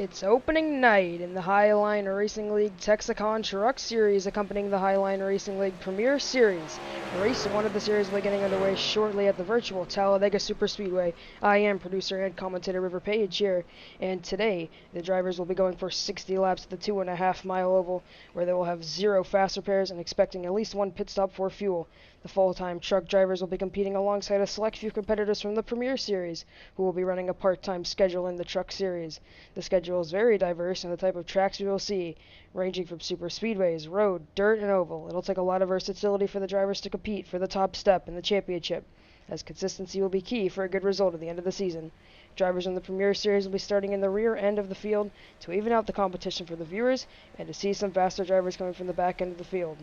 It's opening night in the Highline Racing League Tex-A-Con Truck Series, accompanying the Highline Racing League Premier Series. Race 1 of the series will be getting underway shortly at the virtual Talladega SuperSpeedway. I am producer and commentator River Page here, and today the drivers will be going for 60 laps at the 2.5 mile oval, where they will have 0 fast repairs and expecting at least 1 pit stop for fuel. The full-time truck drivers will be competing alongside a select few competitors from the Premier Series, who will be running a part-time schedule in the Truck Series. The schedule is very diverse in the type of tracks we will see, ranging from super speedways, road, dirt, and oval. It'll take a lot of versatility for the drivers to compete for the top step in the championship, as consistency will be key for a good result at the end of the season. Drivers in the Premier Series will be starting in the rear end of the field to even out the competition for the viewers and to see some faster drivers coming from the back end of the field.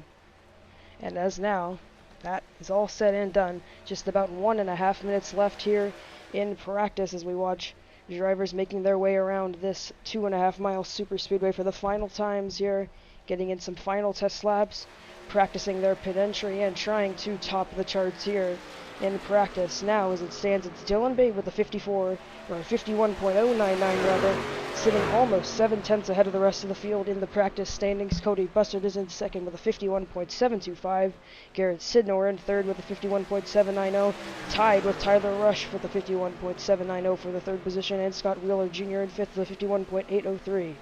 And as now, that is all said and done. Just about 1.5 minutes left here in practice as we watch drivers making their way around this 2.5 mile super speedway for the final times here, getting in some final test laps, practicing their pit entry and trying to top the charts here in practice. Now, as it stands, it's Dylan Bay with a 51.099 rather, sitting almost 7/10 ahead of the rest of the field in the practice standings. Cody Bussard is in second with a 51.725. Garrett Sidnor in third with a 51.790, tied with Tyler Rush with a 51.790 for the third position, and Scott Wheeler Jr. in fifth with a 51.803.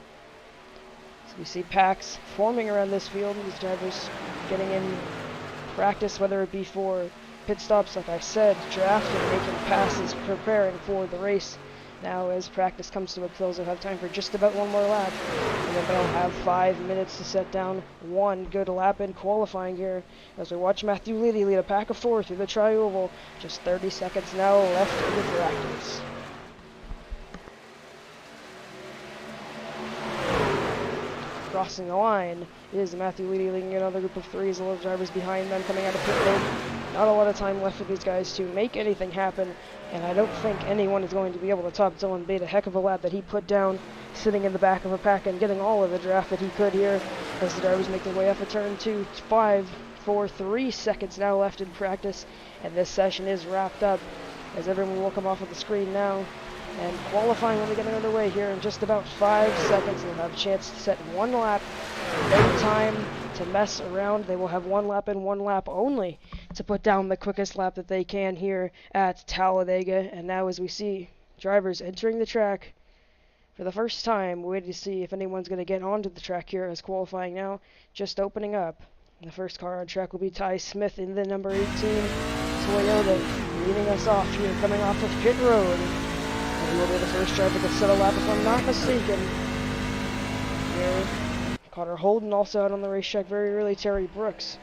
So we see packs forming around this field, these drivers getting in practice, whether it be for pit stops, like I said, drafting, making passes, preparing for the race. Now, as practice comes to a close, they'll have time for just about one more lap, and then they'll have 5 minutes to set down one good lap in qualifying here. As we watch Matthew Leedy lead a pack of 4 through the tri-oval, just 30 seconds now left in the practice. Crossing the line is Matthew Leedy leading another group of 3s, a lot of drivers behind them coming out of pit road. Not a lot of time left for these guys to make anything happen, and I don't think anyone is going to be able to top Dylan Bate. A heck of a lap that he put down, sitting in the back of a pack and getting all of the draft that he could here as the drivers make their way up a turn 2, 5, 4, 3 seconds now left in practice, and this session is wrapped up as everyone will come off of the screen now. And qualifying will be getting underway here in just about 5 seconds. They'll have a chance to set one lap. No time to mess around. They will have one lap and one lap only to put down the quickest lap that they can here at Talladega. And now, as we see drivers entering the track for the first time, we're waiting to see if anyone's going to get onto the track here, as qualifying now just opening up. The first car on track will be Ty Smith in the number 18 Toyota, leading us off here, coming off of pit road. And he will be the first driver to set a lap, if I'm not mistaken. Here, Connor Holden also out on the racetrack very early. Terry Brooks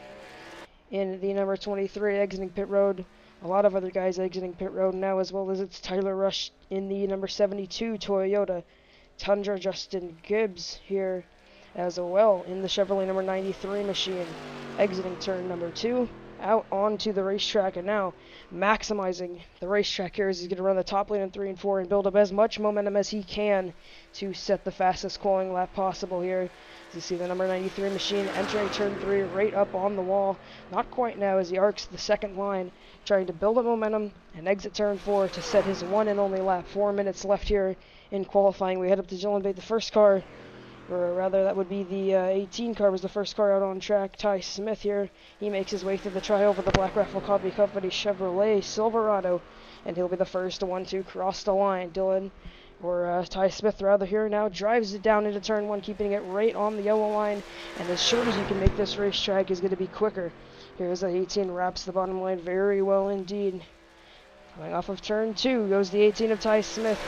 in the number 23 exiting pit road. A lot of other guys exiting pit road now, as well as it's Tyler Rush in the number 72 Toyota Tundra. Justin Gibbs here as well in the Chevrolet number 93 machine, exiting turn number 2. Out onto the racetrack, and now maximizing the racetrack here as he's going to run the top lane in 3 and 4 and build up as much momentum as he can to set the fastest qualifying lap possible here. As you see the number 93 machine entering turn 3 right up on the wall. Not quite now as he arcs the second line, trying to build up momentum and exit turn 4 to set his one and only lap. 4 minutes left here in qualifying. We head up to Dylan Bate, the first car, or rather that would be the 18 car was the first car out on track. Ty Smith here, he makes his way through the tri-oval, the Black Raffle Coffee Company Chevrolet Silverado, and he'll be the first one to cross the line. Ty Smith rather here now drives it down into turn 1, keeping it right on the yellow line, and as short as you can make this racetrack is going to be quicker. Here's the 18, wraps the bottom line very well indeed. Coming off of turn 2 goes the 18 of Ty Smith,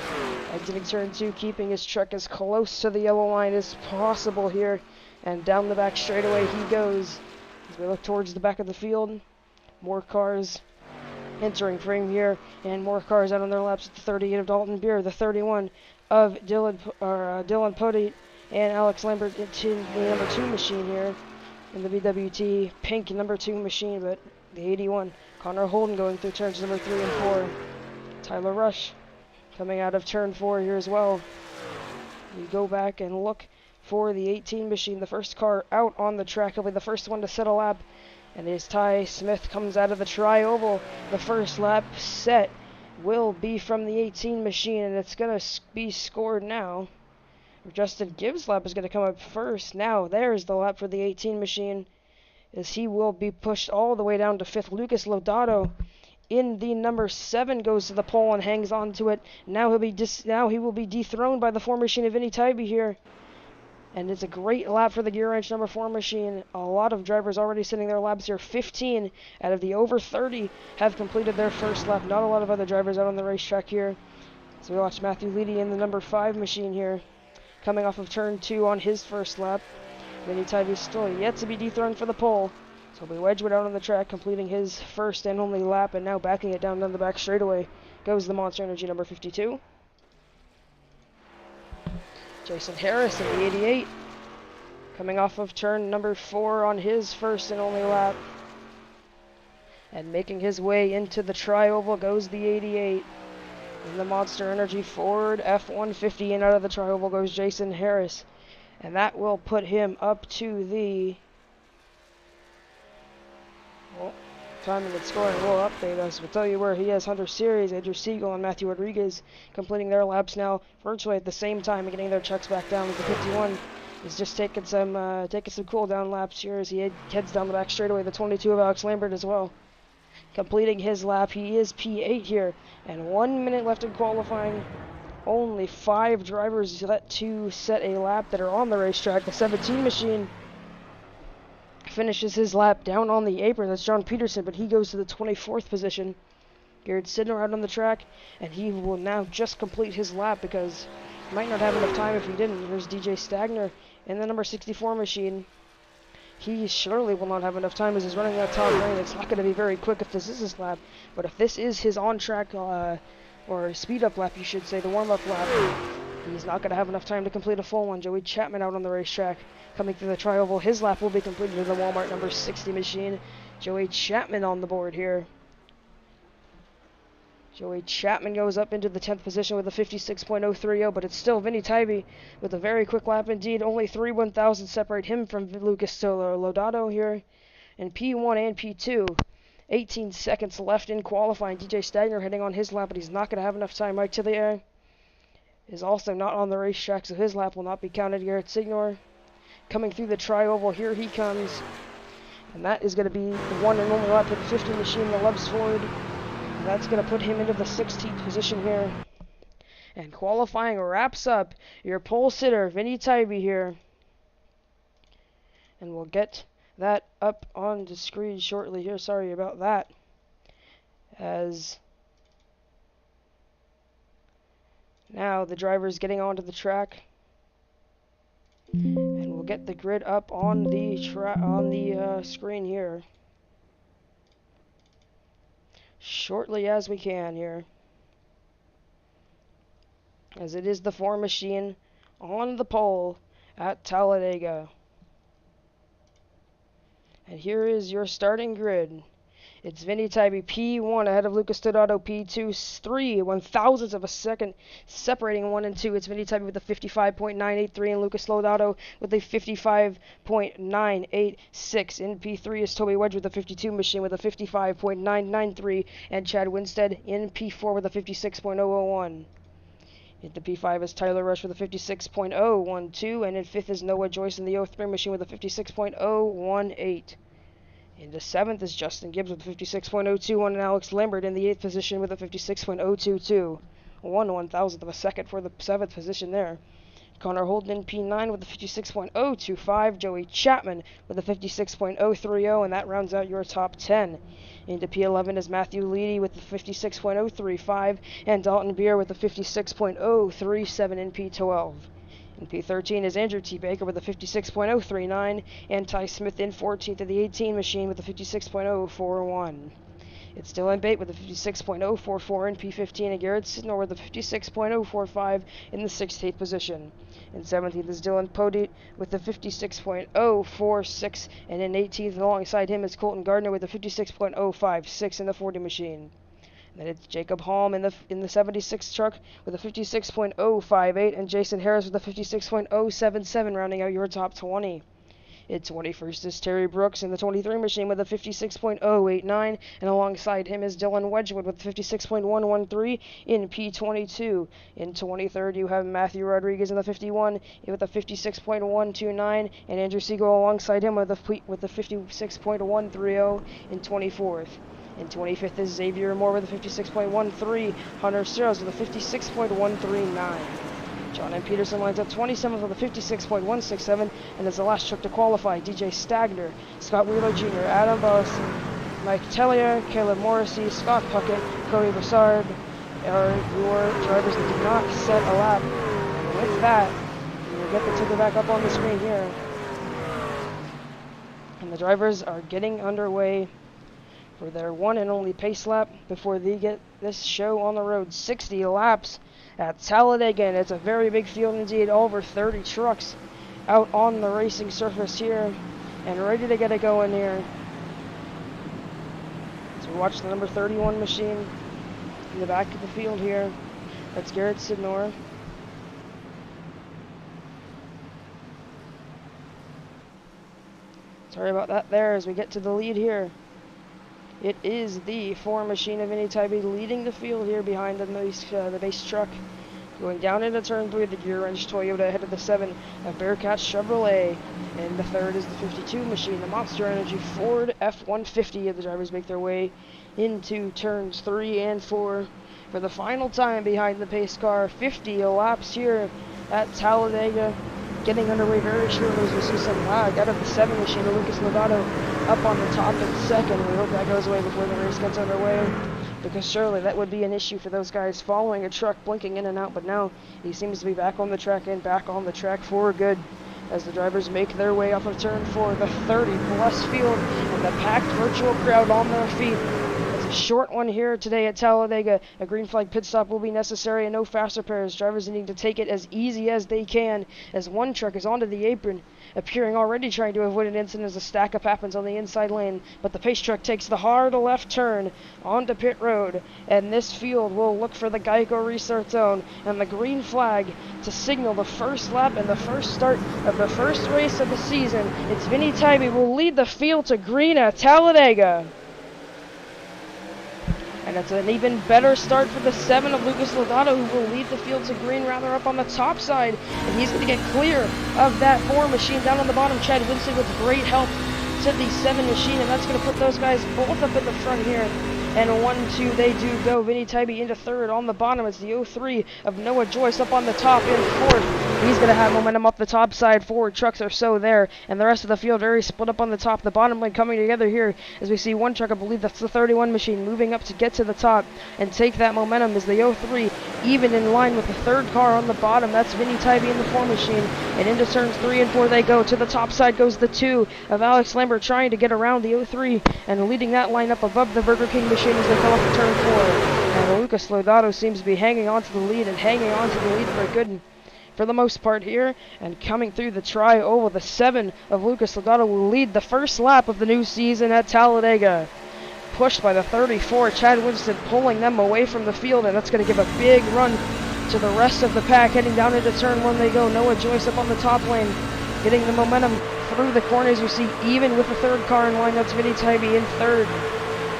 exiting turn 2, keeping his truck as close to the yellow line as possible here, and down the back straightaway he goes. As we look towards the back of the field, more cars entering frame here, and more cars out on their laps. The 38 of Dalton Beer, the 31 of Dylan Podate, and Alex Lambert into the number 2 machine here in the BWT pink number 2 machine, but the 81 Connor Holden going through turns number 3 and 4. Tyler Rush coming out of turn 4 here as well. We go back and look for the 18 machine, the first car out on the track. He'll be the first one to set a lap, and as Ty Smith comes out of the tri-oval, the first lap set will be from the 18 machine, and it's going to be scored now Justin Gibbs' lap is going to come up first. Now, there's the lap for the 18 machine, as he will be pushed all the way down to 5th. Lucas Lodato in the number 7 goes to the pole and hangs on to it. Now he will be dethroned by the 4 machine of Vinny Tybee here. And it's a great lap for the Gear Wrench number 4 machine. A lot of drivers already sitting their laps here. 15 out of the over 30 have completed their first lap. Not a lot of other drivers out on the racetrack here. So we watch Matthew Leedy in the number 5 machine here, coming off of turn 2 on his first lap. Vinny Tybee still yet to be dethroned for the pole. So we Wedgwood out on the track, completing his first and only lap, and now backing it down the back straightaway goes the Monster Energy number 52. Jason Harris in the 88, coming off of turn number 4 on his first and only lap. And making his way into the tri-oval goes the 88. In the Monster Energy Ford F-150, and out of the tri-oval goes Jason Harris. And that will put him up to the... Well, timing and scoring will update us. We'll tell you where he has Hunter Series, Andrew Siegel, and Matthew Rodriguez completing their laps now virtually at the same time and getting their checks back down. With the 51 is just taking some cool down laps here as he heads down the back straightaway. The 22 of Alex Lambert as well, completing his lap. He is P8 here, and 1 minute left in qualifying. Only 5 drivers yet to set a lap that are on the racetrack. The 17 machine finishes his lap down on the apron. That's John Peterson, but he goes to the 24th position. Garrett Sidner out on the track, and he will now just complete his lap because he might not have enough time if he didn't. Here's DJ Stagner in the number 64 machine. He surely will not have enough time as he's running that top lane. It's not going to be very quick if this is his lap, but if this is his on-track or speed-up lap, you should say, the warm-up lap, he's not going to have enough time to complete a full one. Joey Chapman out on the racetrack, coming through the tri-oval. His lap will be completed in the Walmart number 60 machine. Joey Chapman on the board here. Joey Chapman goes up into the 10th position with a 56.030, but it's still Vinny Tybee with a very quick lap indeed. Only 3 1,000 separate him from Lucas Lodato here in P1 and P2. 18 seconds left in qualifying. DJ Stagner heading on his lap, but he's not going to have enough time. Mike Tillier is also not on the racetrack, so his lap will not be counted. Garrett Signor coming through the tri-oval. Here he comes. And that is going to be the one and only lap for the 50 machine, the Loves Ford. And that's going to put him into the 16th position here. And qualifying wraps up. Your pole sitter, Vinny Tybee here. And we'll get that up on the screen shortly here. Sorry about that. As now the driver's getting onto the track. And we'll get the grid up on the screen here shortly as we can here. As it is the 4 machine on the pole at Talladega. And here is your starting grid. It's Vinny Tybee P1 ahead of Lucas Lodato P2, 3 1,000ths of a second separating 1 and 2. It's Vinny Tybee with a 55.983 and Lucas Lodato with a 55.986. In P3 is Toby Wedge with a 52 machine with a 55.993 and Chad Winstead in P4 with a 56.001. Into P5 is Tyler Rush with a 56.012, and in 5th is Noah Joyce in the 03 machine with a 56.018. Into 7th is Justin Gibbs with a 56.021, and Alex Lambert in the 8th position with a 56.022. 1 1,000th of a second for the 7th position there. Connor Holden in P9 with a 56.025, Joey Chapman with a 56.030, and that rounds out your top 10. Into P11 is Matthew Leedy with the 56.035, and Dalton Beer with the 56.037 in P12. In P13 is Andrew T. Baker with a 56.039, and Ty Smith in 14th of the 18 machine with a 56.041. It's Dylan Bate with a 56.044 in P15, and Garrett Sidnor with a 56.045 in the 16th position. In 17th is Dylan Podit with a 56.046, and in 18th alongside him is Colton Gardner with a 56.056 in the 40 machine. And then it's Jacob Halm in the 76 truck with a 56.058, and Jason Harris with a 56.077 rounding out your top 20. In 21st is Terry Brooks in the 23 machine with a 56.089, and alongside him is Dylan Wedgwood with 56.113 in P22. In 23rd, you have Matthew Rodriguez in the 51 with a 56.129, and Andrew Siegel alongside him with a 56.130 in 24th. In 25th is Xavier Moore with a 56.13, Hunter Searles with a 56.139. John M. Peterson lines up 27th with a 56.167, and as the last truck to qualify, DJ Stagner, Scott Wheeler Jr., Adam Boston, Mike Tellier, Caleb Morrissey, Scott Puckett, Cody Broussard are your drivers that did not set a lap. And with that, we'll get the ticker back up on the screen here. And the drivers are getting underway for their one and only pace lap before they get this show on the road. 60 laps at Talladega, and it's a very big field indeed. Over 30 trucks out on the racing surface here and ready to get it going here. So we watch the number 31 machine in the back of the field here. That's Garrett Sidnor. Sorry about that there as we get to the lead here. It is the 4 machine of Indy Tybee leading the field here behind the base truck. Going down into turn 3, the gear wrench Toyota ahead of the 7 of Bearcat Chevrolet. And the 3rd is the 52 machine, the Monster Energy Ford F-150. The drivers make their way into turns 3 and 4 for the final time behind the pace car. 50 laps here at Talladega. Getting underway very shortly as we see some lag out of the 7 machine of Lucas Lovato up on the top in second. We hope that goes away before the race gets underway, because surely that would be an issue for those guys following a truck blinking in and out. But now he seems to be back on the track and back on the track for good as the drivers make their way off of turn 4. The 30-plus field and the packed virtual crowd on their feet. It's a short one here today at Talladega. A green flag pit stop will be necessary and no fast repairs. Drivers need to take it as easy as they can as one truck is onto the apron, appearing already trying to avoid an incident as a stack-up happens on the inside lane. But the pace truck takes the hard left turn onto pit road, and this field will look for the Geico restart zone and the green flag to signal the first lap and the first start of the first race of the season. It's Vinny Tybee will lead the field to green at Talladega. And it's an even better start for the 7 of Lucas Lodato, who will lead the field to green rather up on the top side. And he's going to get clear of that 4 machine down on the bottom. Chad Winston with great help to the 7 machine, and that's going to put those guys both up in the front here. And 1-2 they do go. Vinny Tybee into 3rd. On the bottom it's the 03 of Noah Joyce up on the top in 4th. He's going to have momentum up the top side. Forward trucks are so there, and the rest of the field very split up on the top. The bottom lane coming together here as we see one truck, I believe that's the 31 machine, moving up to get to the top and take that momentum as the 03 even in line with the 3rd car on the bottom. That's Vinny Tybee in the 4 machine, and into turns 3 and 4 they go. To the top side goes the 2 of Alex Lambert, trying to get around the 03 and leading that line up above the Burger King machine as they come up to turn 4. And Lucas Lodato seems to be hanging on to the lead and hanging on to the lead for good for the most part here. And coming through the tri-oval, the 7 of Lucas Lodato will lead the first lap of the new season at Talladega. Pushed by the 34, Chad Winston pulling them away from the field, and that's going to give a big run to the rest of the pack. Heading down into turn 1 they go. Noah Joyce up on the top lane, getting the momentum through the corners. You see even with the 3rd car in line, that's Vinny Tybee in 3rd.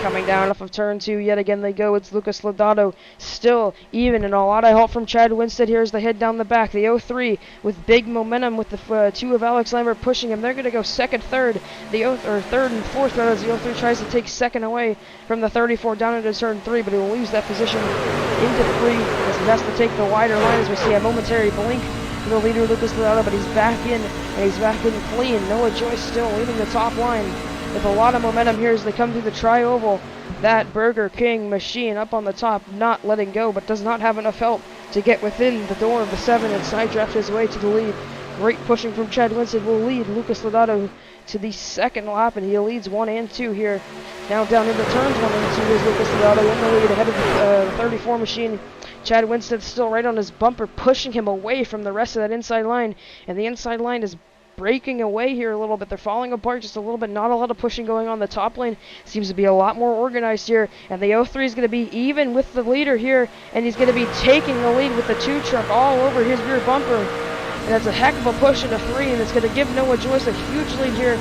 Coming down off of turn 2, yet again they go. It's Lucas Lodato still even, and a lot of help from Chad Winstead here as they head down the back. The 03 with big momentum with the 2 of Alex Lambert pushing him. They're going to go 2nd, 3rd, or 3rd and 4th as the 03 tries to take 2nd away from the 34 down into turn 3, but he will lose that position into 3 as he has to take the wider line as we see a momentary blink for the leader Lucas Lodato, but he's back in, and he's back in clean. Noah Joyce still leading the top line with a lot of momentum here as they come through the tri-oval. That Burger King machine up on the top, not letting go, but does not have enough help to get within the door of the 7 and side draft his way to the lead. Great pushing from Chad Winston will lead Lucas Lodato to the 2nd lap, and he leads 1 and 2 here. Now down into turns 1 and 2 is Lucas Lodato in the lead ahead of the 34 machine. Chad Winston still right on his bumper, pushing him away from the rest of that inside line, and the inside line is breaking away here a little bit. They're falling apart just a little bit. Not a lot of pushing going on. The top lane seems to be a lot more organized here, and the 03 is going to be even with the leader here, and he's going to be taking the lead with the 2 truck all over his rear bumper. and that's a heck of a push into 3, and it's going to give Noah Joyce a huge lead here.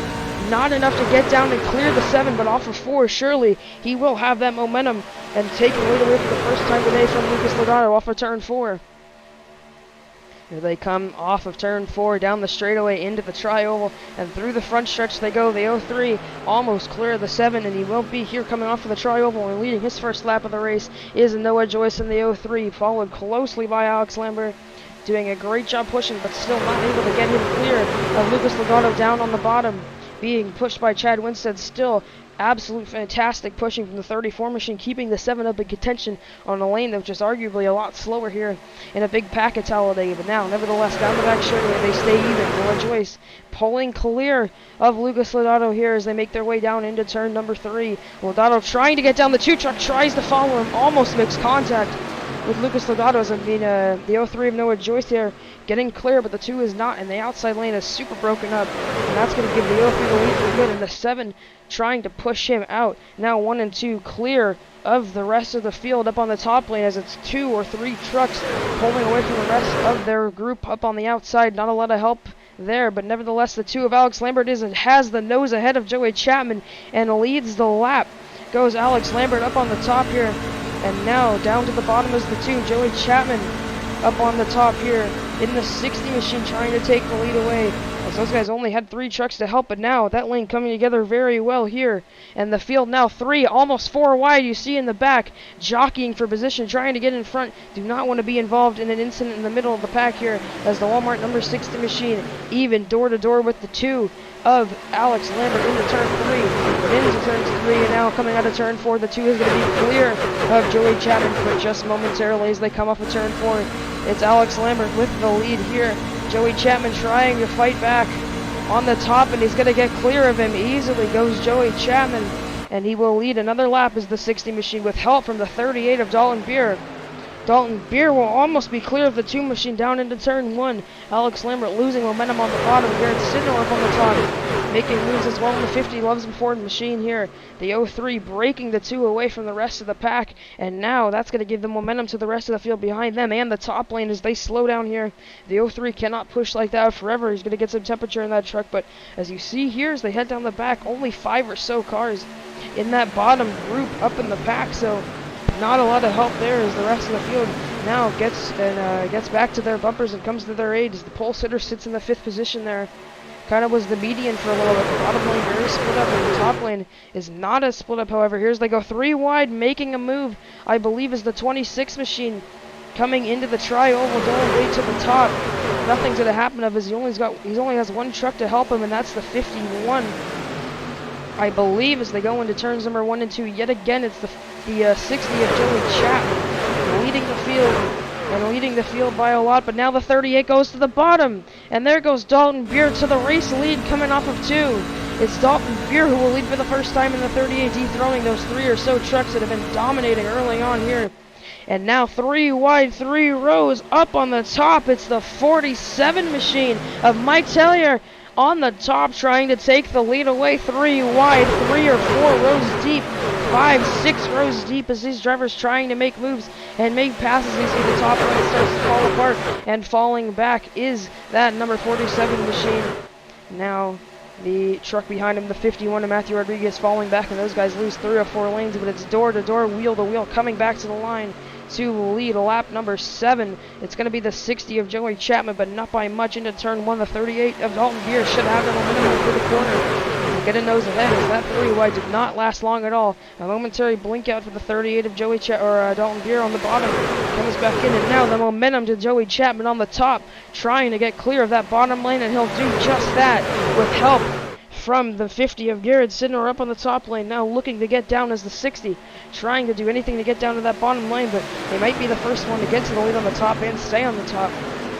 Not enough to get down and clear the 7, but off of 4, surely he will have that momentum and take the lead away for the first time today from Lucas Logano off of turn 4. Here they come off of turn 4, down the straightaway into the tri-oval, and through the front stretch they go. The 03 almost clear the 7, and he won't be here coming off of the tri-oval, and leading his first lap of the race is Noah Joyce in the 03, followed closely by Alex Lambert, doing a great job pushing, but still not able to get him clear of Lucas Logano down on the bottom, being pushed by Chad Winstead. Still absolute fantastic pushing from the 34 machine, keeping the 7 up in contention on a lane that was just arguably a lot slower here in a big pack at Talladega. But now, nevertheless, down the back straightaway, they stay even. Noah Joyce pulling clear of Lucas Lodato here as they make their way down into turn number 3. Lodato trying to get down the 2 truck, tries to follow him, almost makes contact with Lucas Lodato. The 03 of Noah Joyce here getting clear, but the 2 is not, and the outside lane is super broken up, and that's going to give the 03 the lead for good, and the 7 trying to push him out. Now 1 and 2 clear of the rest of the field up on the top lane, as it's 2 or 3 trucks pulling away from the rest of their group up on the outside. Not a lot of help there, but nevertheless the 2 of Alex Lambert has the nose ahead of Joey Chapman and leads the lap. Goes Alex Lambert up on the top here, and now down to the bottom is the 2, Joey Chapman, up on the top here in the 60 machine, trying to take the lead away, as those guys only had 3 trucks to help. But now that lane coming together very well here, and the field now 3, almost 4 wide. You see in the back, jockeying for position, trying to get in front. Do not want to be involved in an incident in the middle of the pack here, as the Walmart number 60 machine even door to door with the 2 of Alex Lambert into turn 3, into turn 3, and now coming out of turn 4, the 2 is going to be clear of Joey Chapman for just momentarily as they come off of turn 4. It's Alex Lambert with the lead here. Joey Chapman trying to fight back on the top, and he's going to get clear of him. Easily goes Joey Chapman, and he will lead another lap as the 60 machine with help from the 38 of Dalton Beer. Dalton Beer will almost be clear of the 2 machine down into turn 1. Alex Lambert losing momentum on the bottom. Garrett Sidnor up on the top, making moves as well in the 50. Loves and Ford machine here. The 03 breaking the 2 away from the rest of the pack, and now that's going to give the momentum to the rest of the field behind them and the top lane as they slow down here. The 03 cannot push like that forever. He's going to get some temperature in that truck, but as you see here as they head down the back, only 5 or so cars in that bottom group up in the pack, so not a lot of help there as the rest of the field now gets back to their bumpers and comes to their aid as the pole sitter sits in the 5th position there. Kind of was the median for a little bit. The bottom lane very split up, and the top lane is not as split up. However, here's they go 3 wide, making a move, I believe, is the 26 machine coming into the tri-oval, going way to the top. Nothing's going to happen of as he only has 1 truck to help him, and that's the 51. I believe as they go into turns number 1 and 2, yet again it's the 60 of Joey Chapman leading the field by a lot, but now the 38 goes to the bottom, and there goes Dalton Beer to the race lead coming off of 2. It's Dalton Beer who will lead for the first time in the 38, dethroning those 3 or so trucks that have been dominating early on here. And now 3 wide, 3 rows up on the top. It's the 47 machine of Mike Tellier on the top, trying to take the lead away. 3 wide, 3 or 4 rows deep, 5, 6 rows deep as these drivers trying to make moves and make passes. You see the top lane starts to fall apart, and falling back is that number 47 machine. Now the truck behind him, the 51 of Matthew Rodriguez, falling back, and those guys lose 3 or 4 lanes, but it's door to door, wheel to wheel, coming back to the line to lead lap number 7. It's going to be the 60 of Joey Chapman, but not by much into turn 1. The 38 of Dalton Beer should have the momentum through the corner. Get a nose ahead as that 3 wide did not last long at all. A momentary blink out for the 38 of Dalton Beer on the bottom. Comes back in, and now the momentum to Joey Chapman on the top, trying to get clear of that bottom lane, and he'll do just that with help from the 50 of Garrett Sidnor up on the top lane, now looking to get down as the 60, trying to do anything to get down to that bottom lane, but they might be the first one to get to the lead on the top and stay on the top.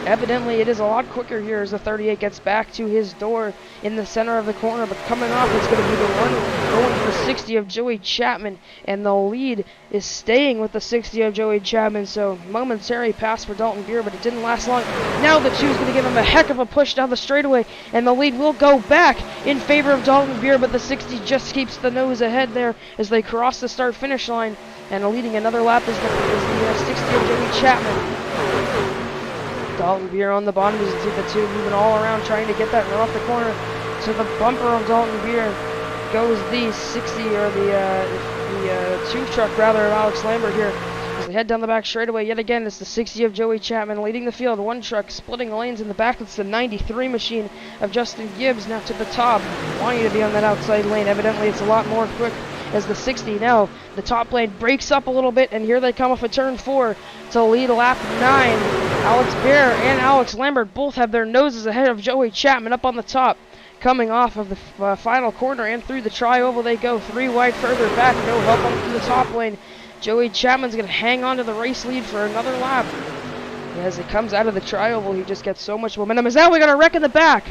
Evidently, it is a lot quicker here as the 38 gets back to his door in the center of the corner, but coming off, it's going to be the one going for the 60 of Joey Chapman, and the lead is staying with the 60 of Joey Chapman, so momentary pass for Dalton Beer, but it didn't last long. Now the 2 is going to give him a heck of a push down the straightaway, and the lead will go back in favor of Dalton Beer, but the 60 just keeps the nose ahead there as they cross the start-finish line, and leading another lap is the 60 of Joey Chapman. Dalton Beer on the bottom. You can see the two moving all around trying to get that run off the corner. To the bumper of Dalton Beer goes the 60, or the tube truck rather, of Alex Lambert here. As they head down the back straightaway, yet again, it's the 60 of Joey Chapman leading the field. One truck splitting lanes in the back. It's the 93 machine of Justin Gibbs now to the top, wanting to be on that outside lane. Evidently, it's a lot more quick as the 60 now. The top lane breaks up a little bit, and here they come off of turn 4 to lead lap 9. Alex Bear and Alex Lambert both have their noses ahead of Joey Chapman up on the top. Coming off of the final corner and through the tri-oval they go. 3 wide further back, no help on the top lane. Joey Chapman's going to hang on to the race lead for another lap. As it comes out of the tri-oval, he just gets so much momentum. As now we got a wreck in the back.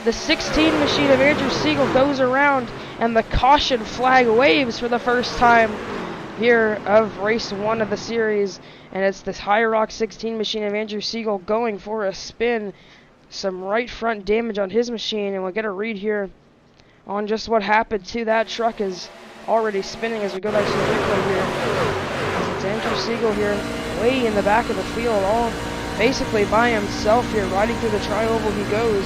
The 16 machine of Andrew Siegel goes around, and the caution flag waves for the first time here of race 1 of the series. And it's this High Rock 16 machine of Andrew Siegel going for a spin. Some right front damage on his machine, and we'll get a read here on just what happened to that truck. Is already spinning as we go back to the replay here. It's Andrew Siegel here, way in the back of the field, all basically by himself here, riding through the tri-oval he goes.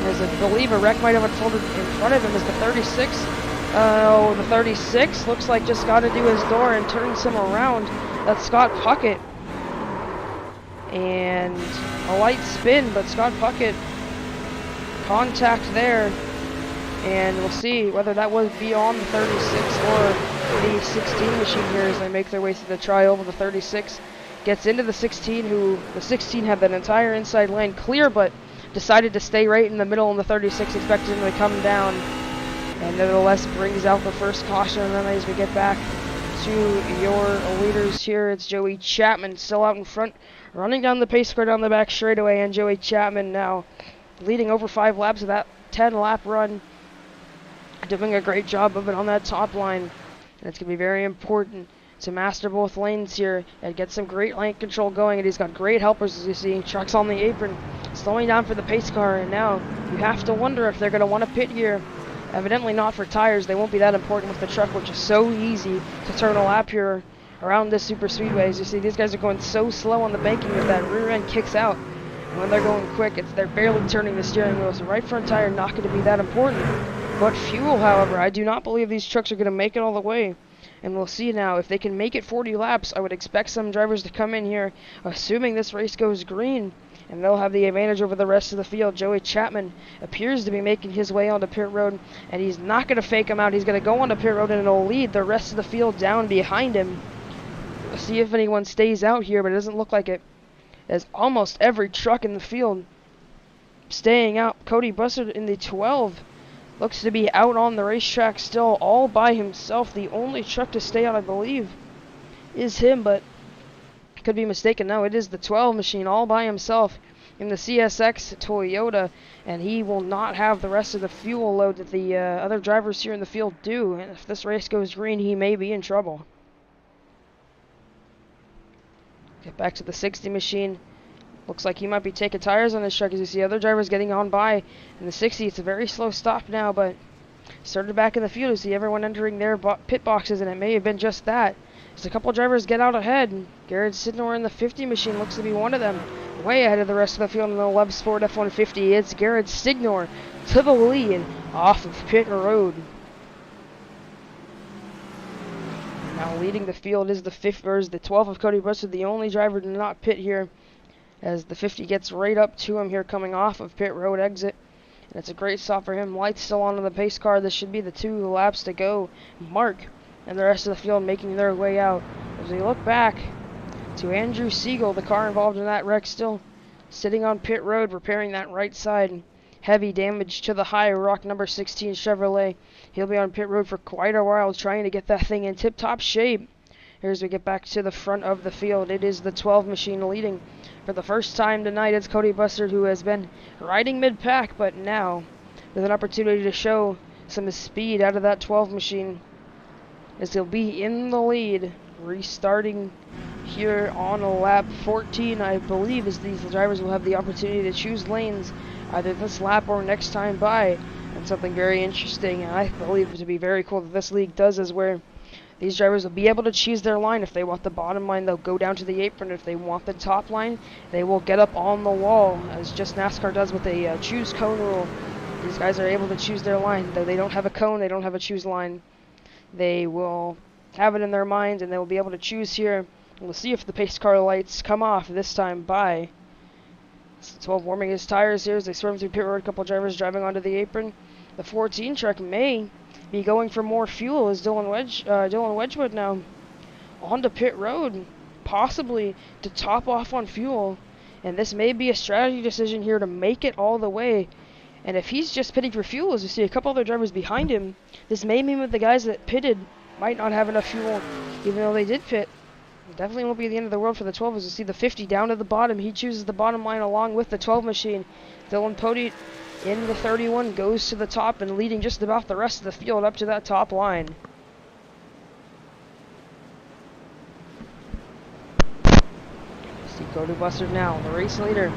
As I believe a wreck might have unfolded in front of him as the 36. Oh, the 36 looks like just got into his door and turns him around. That's Scott Puckett. And a light spin, but Scott Puckett contact there. And we'll see whether that was beyond the 36 or the 16 machine here as they make their way through the tri-oval. The 36 gets into the 16, who the 16 had that entire inside lane clear, but decided to stay right in the middle, and the 36 expected him to come down. And nevertheless brings out the first caution. And then as we get back to your leaders here, it's Joey Chapman still out in front, running down the pace car down the back straightaway, and Joey Chapman now leading over 5 laps of that 10-lap run. Doing a great job of it on that top line. And it's going to be very important to master both lanes here and get some great lane control going. And he's got great helpers, as you see. Trucks on the apron, slowing down for the pace car. And now you have to wonder if they're going to want to pit here. Evidently not for tires. They won't be that important with the truck, which is so easy to turn a lap here around this super speedway. As you see, these guys are going so slow on the banking that that rear end kicks out. And when they're going quick, they're barely turning the steering wheel. So right front tire not going to be that important. But fuel, however, I do not believe these trucks are going to make it all the way. And we'll see now. If they can make it 40 laps, I would expect some drivers to come in here, assuming this race goes green, and they'll have the advantage over the rest of the field. Joey Chapman appears to be making his way onto pit road, and he's not going to fake him out. He's going to go onto pit road, and it'll lead the rest of the field down behind him. We'll see if anyone stays out here, but it doesn't look like it, as almost every truck in the field staying out. Cody Bussard in the 12 looks to be out on the racetrack still all by himself. The only truck to stay out, I believe, is him, but I could be mistaken. No, it is the 12 machine all by himself in the CSX Toyota, and he will not have the rest of the fuel load that the other drivers here in the field do. And if this race goes green, he may be in trouble. Get back to the 60 machine. Looks like he might be taking tires on this truck, as you see other drivers getting on by. In the 60, it's a very slow stop now, but started back in the field. You see everyone entering their pit boxes, and it may have been just that. As a couple drivers get out ahead, and Garrett Sidnor in the 50 machine looks to be one of them. Way ahead of the rest of the field in the Love Sport F-150. It's Garrett Sidnor to the lead off of pit road. Now leading the field is the 12 of Cody Bussard, the only driver to not pit here, as the 50 gets right up to him here coming off of pit road exit. And it's a great stop for him. Lights still on the pace car. This should be the 2 laps to go mark, and the rest of the field making their way out. As we look back to Andrew Siegel, the car involved in that wreck, still sitting on pit road, repairing that right side. Heavy damage to the High Rock number 16 Chevrolet. He'll be on pit road for quite a while, trying to get that thing in tip-top shape. Here as we get back to the front of the field, it is the 12 machine leading. For the first time tonight, it's Cody Bussard, who has been riding mid-pack, but now with an opportunity to show some speed out of that 12 machine, as he'll be in the lead, restarting here on lap 14, I believe, as these drivers will have the opportunity to choose lanes either this lap or next time by. And something very interesting, and I believe to be very cool that this league does, is where These drivers will be able to choose their line. If they want the bottom line, they'll go down to the apron. If they want the top line, they will get up on the wall, as just NASCAR does with a choose cone rule. These guys are able to choose their line. Though they don't have a cone, they don't have a choose line. They will have it in their mind, and they will be able to choose here. We'll see if the pace car lights come off this time by 12 warming his tires here as they swerve through pit road. A couple drivers driving onto the apron. The 14 truck may be going for more fuel as Dylan Wedgwood now onto pit road, possibly to top off on fuel. And this may be a strategy decision here to make it all the way. And if he's just pitting for fuel, as you see a couple other drivers behind him, this may mean that the guys that pitted might not have enough fuel, even though they did pit. It definitely won't be the end of the world for the 12, as you see the 50 down to the bottom. He chooses the bottom line along with the 12 machine. Dylan Pody in the 31 goes to the top and leading just about the rest of the field up to that top line. See Cody Bussard now, the race leader.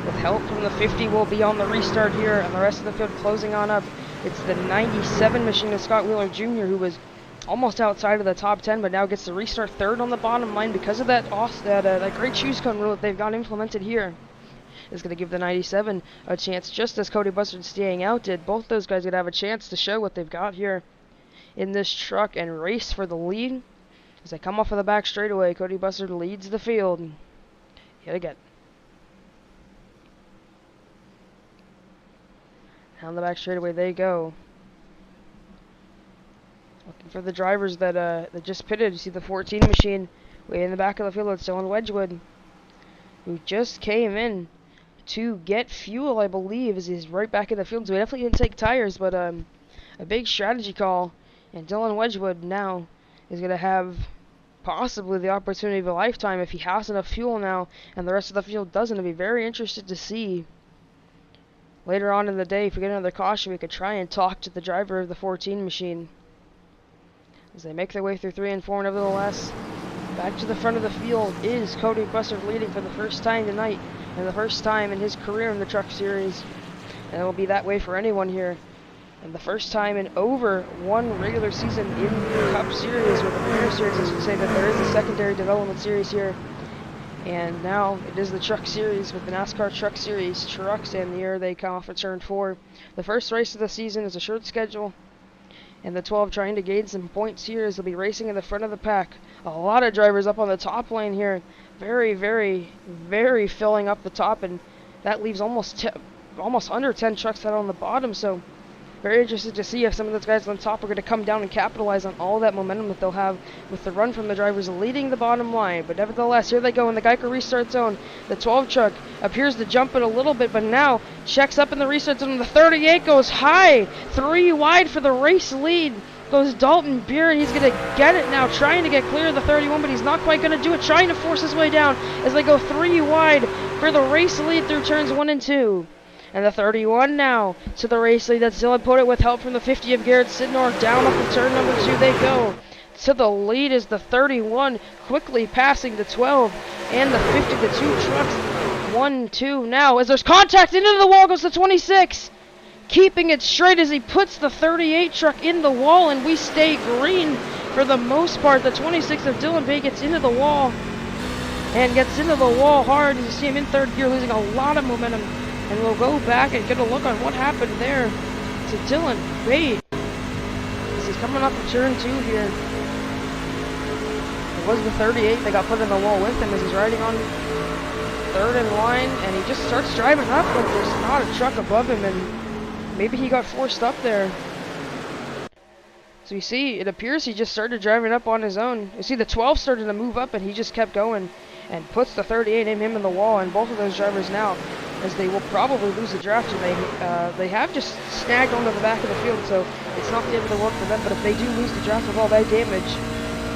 With help from the 50, will be on the restart here, and the rest of the field closing on up. It's the 97 machine of Scott Wheeler Jr., who was almost outside of the top 10, but now gets to restart third on the bottom line because of that great choose cone rule that they've got implemented here. Is going to give the 97 a chance, just as Cody Bussard staying out did. Both those guys would have a chance to show what they've got here in this truck and race for the lead. As they come off of the back straightaway, Cody Bussard leads the field yet again. Down the back straightaway they go. Looking for the drivers that just pitted. You see the 14 machine way in the back of the field. It's Dylan Wedgwood, who just came in to get fuel, I believe, as he's right back in the field. So he definitely didn't take tires, but a big strategy call. And Dylan Wedgwood now is going to have possibly the opportunity of a lifetime if he has enough fuel now, and the rest of the field doesn't. I'd be very interested to see later on in the day, if we get another caution, we could try and talk to the driver of the 14 machine. As they make their way through 3 and 4, nevertheless, back to the front of the field is Cody Bussard leading for the first time tonight, and the first time in his career in the Truck Series. And it will be that way for anyone here. And the first time in over one regular season in the Cup Series, or the Premier Series, I should say, that there is a secondary development series here. And now it is the Truck Series with the NASCAR Truck Series trucks, and the year they come off return for. The first race of the season is a short schedule, and the 12 trying to gain some points here as they'll be racing in the front of the pack. A lot of drivers up on the top lane here, very, very, very filling up the top, and that leaves almost under 10 trucks out on the bottom. So very interested to see if some of those guys on top are going to come down and capitalize on all that momentum that they'll have with the run from the drivers leading the bottom line. But nevertheless, here they go in the Geico restart zone. The 12 truck appears to jump it a little bit, but now checks up in the restart zone. The 38 goes high, 3 wide for the race lead. Goes Dalton Beer, and he's going to get it now, trying to get clear of the 31, but he's not quite going to do it, trying to force his way down as they go 3 wide for the race lead through turns 1 and 2. And the 31 now to the race lead. That's Dylan Pody with help from the 50 of Garrett Sidnor. Down off of turn number 2 they go. To the lead is the 31, quickly passing the 12 and the 50, the 2 trucks. 1-2 now as there's contact into the wall goes the 26. Keeping it straight as he puts the 38 truck in the wall, and we stay green for the most part. The 26 of Dylan Bay gets into the wall and gets into the wall hard. As you see him in third gear, losing a lot of momentum. And we'll go back and get a look on what happened there to Dylan Bate as he's coming up to turn 2 here. It was the 38 that got put in the wall with him as he's riding on third in line, and he just starts driving up, but there's not a truck above him, and maybe he got forced up there. So you see, it appears he just started driving up on his own. You see the 12 started to move up, and he just kept going and puts the 38 and him in the wall, and both of those drivers now, as they will probably lose the draft, and they have just snagged onto the back of the field, so it's not the end of the world for them. But if they do lose the draft with all that damage,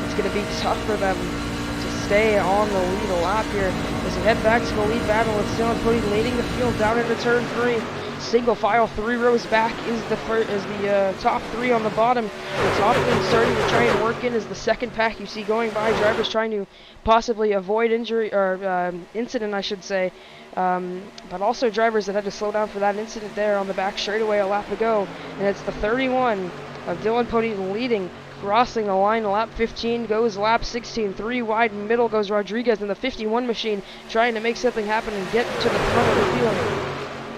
it's going to be tough for them to stay on the lead a lap here. As we head back to the lead battle, it's Dylan Pody leading the field down into turn 3. Single file, 3 rows back is the top 3 on the bottom. The top one starting to try and work in is the second pack you see going by. Drivers trying to possibly avoid injury or incident, I should say. But also drivers that had to slow down for that incident there on the back straightaway a lap ago. And it's the 31 of Dylan Pody leading crossing the line. Lap 15 goes lap 16. 3 wide middle goes Rodriguez in the 51 machine, trying to make something happen and get to the front of the field.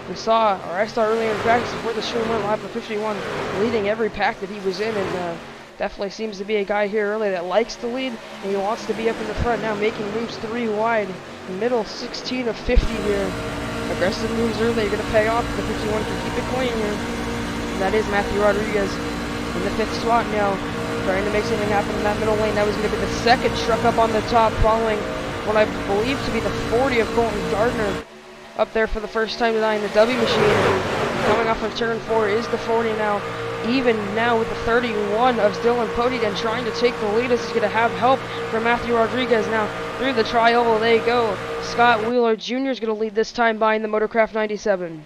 We saw, or I saw earlier in practice before the show went live, the 51 leading every pack that he was in, and definitely seems to be a guy here early that likes to lead, and he wants to be up in the front now, making moves 3 wide. Middle 16 of 50 here. Aggressive moves early are going to pay off. The 51 can keep it clean here. And that is Matthew Rodriguez in the 5th spot now, trying to make something happen in that middle lane. That was going to be the second truck up on the top, following what I believe to be the 40 of Colton Gardner. Up there for the first time tonight in the W machine. Coming off of turn 4 is the 40 now. Even now with the 31 of Dylan Podiden trying to take the lead as he's going to have help from Matthew Rodriguez now. Through the tri-oval they go. Scott Wheeler Jr. is going to lead this time behind the Motorcraft 97.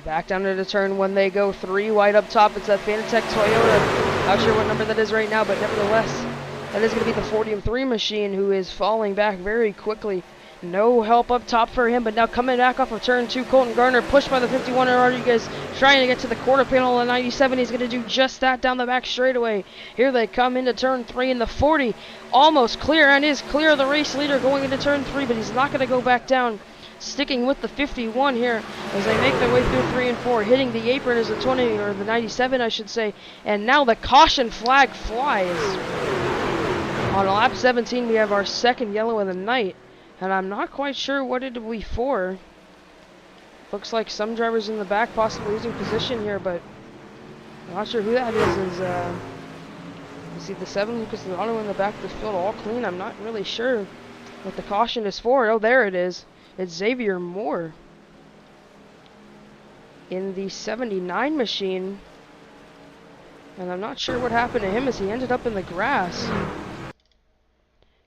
Back down to the turn 1 they go. 3 wide up top. It's that Fanatec Toyota. Not sure what number that is right now, but nevertheless, that is going to be the 43 machine who is falling back very quickly. No help up top for him, but now coming back off of turn 2, Colton Gardner pushed by the 51 and Rodriguez trying to get to the quarter panel of the 97. He's going to do just that down the back straightaway. Here they come into turn 3 in the 40. Almost clear and is clear of the race leader going into turn 3, but he's not going to go back down. Sticking with the 51 here as they make their way through 3 and 4, hitting the apron as the 20 or the 97 I should say, and now the caution flag flies. On lap 17 we have our second yellow of the night. And I'm not quite sure what it will be for. Looks like some drivers in the back possibly losing position here, but I'm not sure who that is. You see the 7 Lucas Lotto in the back of the field all clean. I'm not really sure what the caution is for. Oh, there it is. It's Xavier Moore in the 79 machine. And I'm not sure what happened to him as he ended up in the grass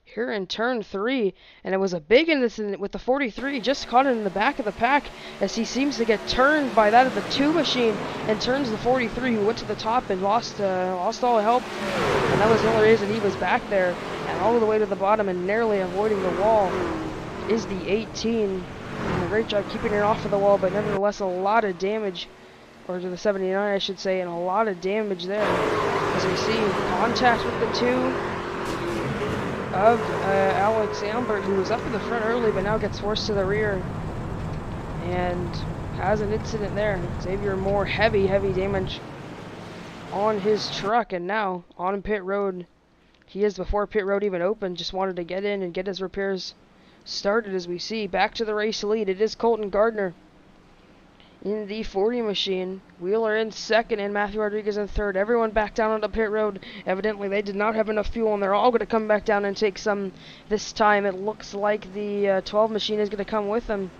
here in turn 3, and it was a big incident with the 43. Just caught it in the back of the pack as he seems to get turned by that of the 2 machine and turns the 43 who went to the top and lost all help, and that was the only reason he was back there, and all the way to the bottom and narrowly avoiding the wall is the 18. And a great job keeping it off of the wall, but nevertheless a lot of damage, or to the 79 I should say, and a lot of damage there as we see contact with the 2 of Alex Ambert, who was up in the front early but now gets forced to the rear and has an incident there. Xavier Moore, heavy damage on his truck, and now on pit road. He is before pit road even opened, just wanted to get in and get his repairs started as we see. Back to the race lead, it is Colton Gardner in the 40 machine. Wheeler in second and Matthew Rodriguez in third. Everyone back down on the pit road. Evidently they did not have enough fuel and they're all going to come back down and take some this time. It looks like the 12 machine is going to come with them.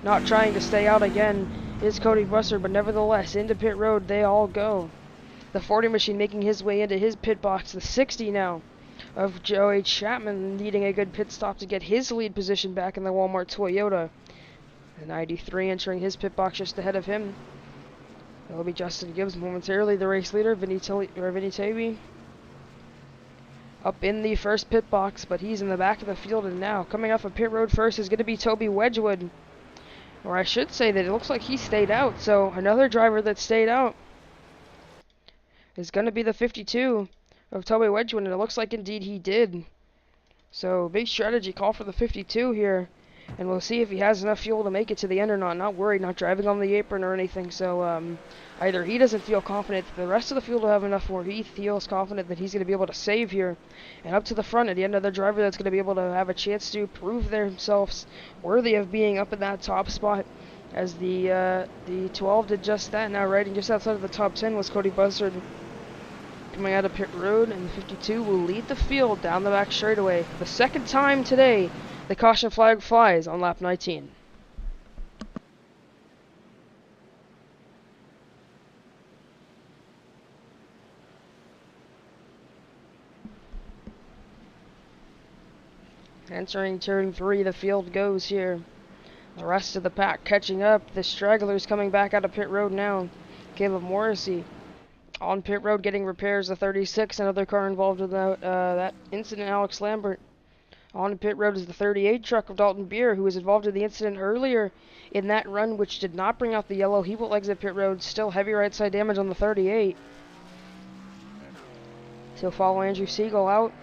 Not trying to stay out again is Cody Busser, but nevertheless into pit road they all go. The 40 machine making his way into his pit box. The 60 now of Joey Chapman needing a good pit stop to get his lead position back in the Walmart Toyota. The 93 entering his pit box just ahead of him. It'll be Justin Gibbs momentarily, the race leader, Vinny Taby. Up in the first pit box, but he's in the back of the field, and now coming off of pit road first is going to be Toby Wedgwood. Or I should say that it looks like he stayed out, so another driver that stayed out is going to be the 52 of Toby Wedgwood, and it looks like indeed he did. So big strategy call for the 52 here. And we'll see if he has enough fuel to make it to the end or not. Not worried, not driving on the apron or anything. So either he doesn't feel confident that the rest of the field will have enough, or he feels confident that he's going to be able to save here. And up to the front, at the end of the driver that's going to be able to have a chance to prove themselves worthy of being up in that top spot. As the 12 did just that. Now riding just outside of the top 10 was Cody Buzzard coming out of pit road. And the 52 will lead the field down the back straightaway. The second time today the caution flag flies on lap 19. Entering turn 3, the field goes here. The rest of the pack catching up. The stragglers coming back out of pit road now. Caleb Morrissey on pit road getting repairs. The 36, another car involved in that incident, Alex Lambert. On pit road is the 38 truck of Dalton Beer, who was involved in the incident earlier in that run, which did not bring out the yellow. He will exit pit road. Still heavy right side damage on the 38. So follow Andrew Siegel out.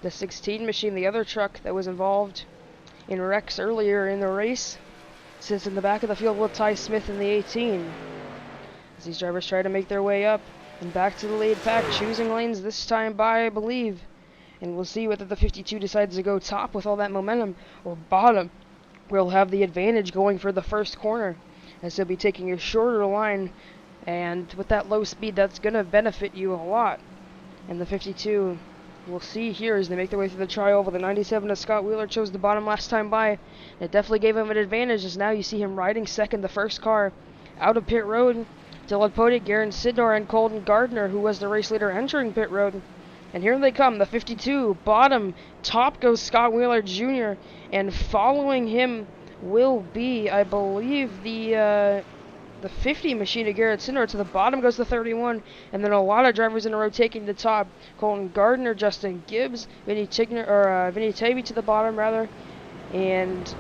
The 16 machine, the other truck that was involved in wrecks earlier in the race, sits in the back of the field with Ty Smith in the 18. As these drivers try to make their way up and back to the lead pack, choosing lanes this time by, I believe. And we'll see whether the 52 decides to go top with all that momentum or bottom. Will have the advantage going for the first corner, as he'll be taking a shorter line, and with that low speed, that's going to benefit you a lot. And the 52, we'll see here as they make their way through the tri-oval. The 97 of Scott Wheeler chose the bottom last time by. It definitely gave him an advantage, as now you see him riding second, the first car out of pit road. Dylan Podick, Garen Sidnor, and Colton Gardner, who was the race leader entering pit road. And here they come, the 52, bottom, top goes Scott Wheeler Jr., and following him will be, I believe, the 50 machine of Garrett Sidnor. To the bottom goes the 31, and then a lot of drivers in a row taking the top. Colton Gardner, Justin Gibbs, Vinny Tavy to the bottom, rather, and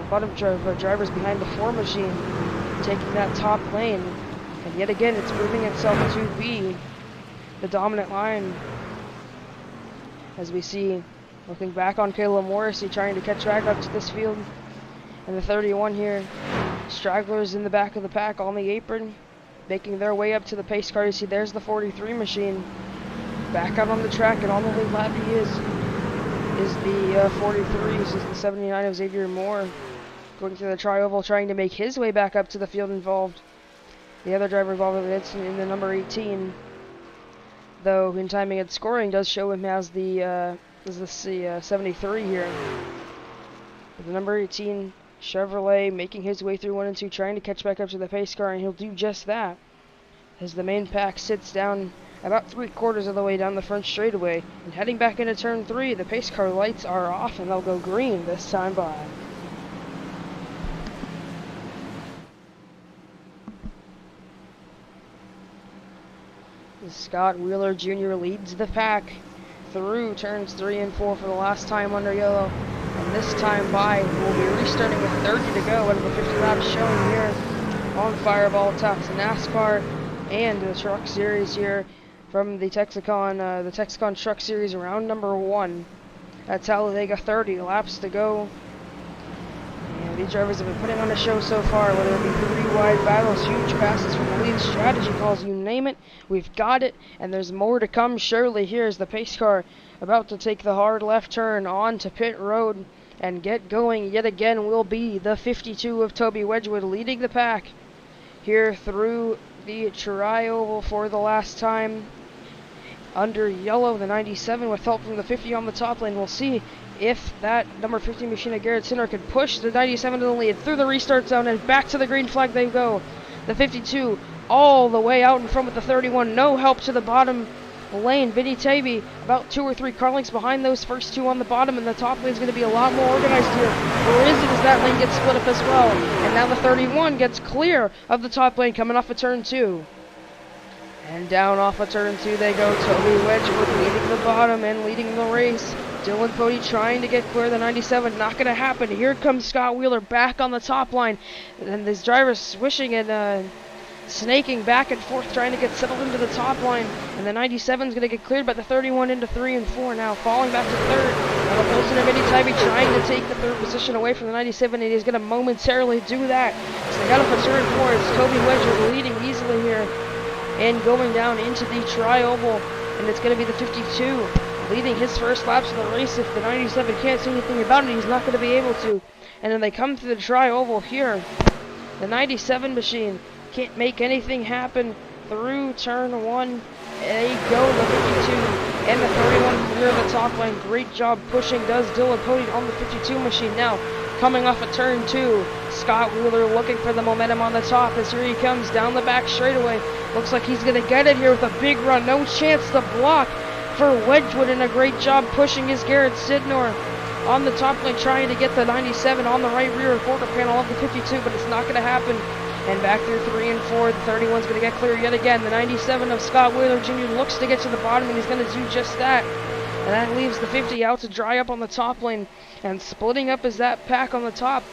bottom drivers behind the 4 machine taking that top lane. And yet again, it's proving itself to be the dominant line. As we see, looking back on Caleb Morrissey trying to catch back up to this field. And the 31 here, stragglers in the back of the pack on the apron, making their way up to the pace car. You see there's the 43 machine. Back out on the track, and on the lead lap he is the 43. This is the 79 of Xavier Moore, going through the tri-oval, trying to make his way back up to the field involved. The other driver involved in the incident in the number 18, though in timing and scoring does show him as the 73 here. But the number 18 Chevrolet making his way through 1 and 2, trying to catch back up to the pace car, and he'll do just that as the main pack sits down about 3/4 of the way down the front straightaway. And heading back into turn 3, the pace car lights are off, and they'll go green this time by. Scott Wheeler Jr. leads the pack through turns 3 and 4 for the last time under yellow. And this time by, we'll be restarting with 30 to go out of the 50 laps shown here on Fireball Talks NASCAR and the Truck Series here from the Tex-A-Con Truck Series round number 1 at Talladega. 30 laps to go. And these drivers have been putting on a show so far, whether it be 3 wide battles, huge passes from the lead, strategy calls, you name it, we've got it, and there's more to come surely. Here's the pace car about to take the hard left turn onto pit road and get going yet again. Will be the 52 of Toby Wedgwood leading the pack here through the tri-oval for the last time under yellow. The 97 with help from the 50 on the top lane. We'll see if that number 50 machine of Garrett Sidnor can push the 97 to the lead through the restart zone, and back to the green flag they go. The 52 all the way out in front with the 31. No help to the bottom lane. Vinny Tavy about 2 or 3 car lengths behind those first 2 on the bottom, and the top lane is going to be a lot more organized here. Or is it as that lane gets split up as well? And now the 31 gets clear of the top lane coming off of turn 2. And down off of turn 2 they go. Toby Wedgwood leading the bottom and leading the race. Dylan Pody trying to get clear of the 97. Not going to happen. Here comes Scott Wheeler back on the top line. And this driver swishing and snaking back and forth, trying to get settled into the top line. And the 97 is going to get cleared by the 31 into 3 and 4. Now falling back to third. Now the Wilson of Vinny Tybee trying to take the third position away from the 97, and he's going to momentarily do that. So they got up for turn 4. It's Toby Wedgwood leading easily here and going down into the tri-oval. And it's going to be the 52 leading his first laps of the race. If the 97 can't see anything about it, he's not going to be able to. And then they come through the tri-oval here. The 97 machine can't make anything happen through turn 1. They go the 52 and the 31 clear of the top lane. Great job pushing does Dylan Pody on the 52 machine. Now coming off of turn 2, Scott Wheeler looking for the momentum on the top as here he comes down the back straightaway. Looks like he's going to get it here with a big run. No chance to block for Wedgwood, and a great job pushing is Garrett Sidnor on the top lane, trying to get the 97 on the right rear quarter panel of the 52, but it's not going to happen. And back through 3 and 4, the 31's going to get clear yet again. The 97 of Scott Wheeler Jr. looks to get to the bottom, and he's going to do just that. And that leaves the 50 out to dry up on the top lane, and splitting up is that pack on the top.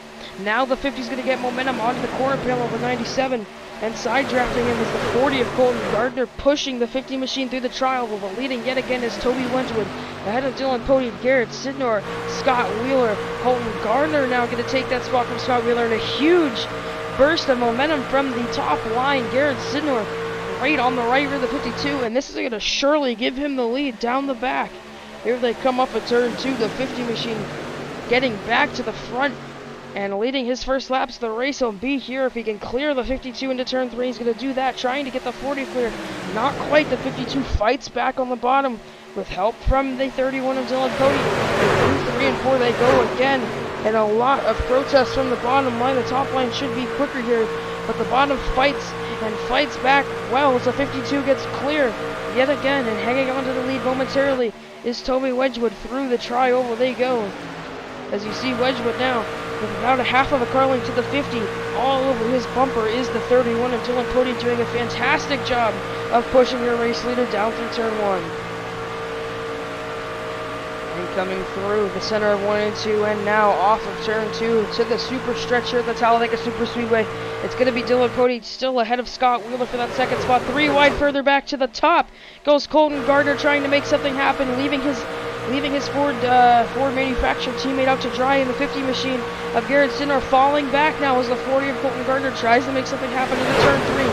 Now the 50's going to get momentum onto the quarter panel of the 97. And side drafting him is the 40 of Colton Gardner, pushing the 50 machine through the tri-oval, but leading yet again is Toby Wedgwood. Ahead of Dylan Pody, Garrett Sidnor, Scott Wheeler. Colton Gardner now going to take that spot from Scott Wheeler, and a huge burst of momentum from the top line. Garrett Sidnor right on the right rear of the 52, and this is going to surely give him the lead down the back. Here they come up at turn 2, the 50 machine getting back to the front and leading his first laps of the race. He'll be here if he can clear the 52 into turn 3. He's going to do that, trying to get the 40 clear. Not quite. The 52 fights back on the bottom with help from the 31 of Dylan Pody. Through 3 and 4 they go again, and a lot of protests from the bottom line. The top line should be quicker here, but the bottom fights and fights back well as the 52 gets clear yet again, and hanging on to the lead momentarily is Toby Wedgwood. Through the tri-oval they go, as you see Wedgwood now with about a half of a car length to the 50. All over his bumper is the 31 of Dylan Pody, doing a fantastic job of pushing your race leader down through turn 1. And coming through the center of 1 and 2, and now off of turn 2 to the super stretch here at the Talladega Superspeedway. It's going to be Dylan Pody still ahead of Scott Wheeler for that second spot. 3 wide further back to the top goes Colton Gardner, trying to make something happen, leaving his Ford manufactured teammate out to dry in the 50 machine of Garrett Sidnor. Falling back now as the 40 of Colton Gardner tries to make something happen into turn 3,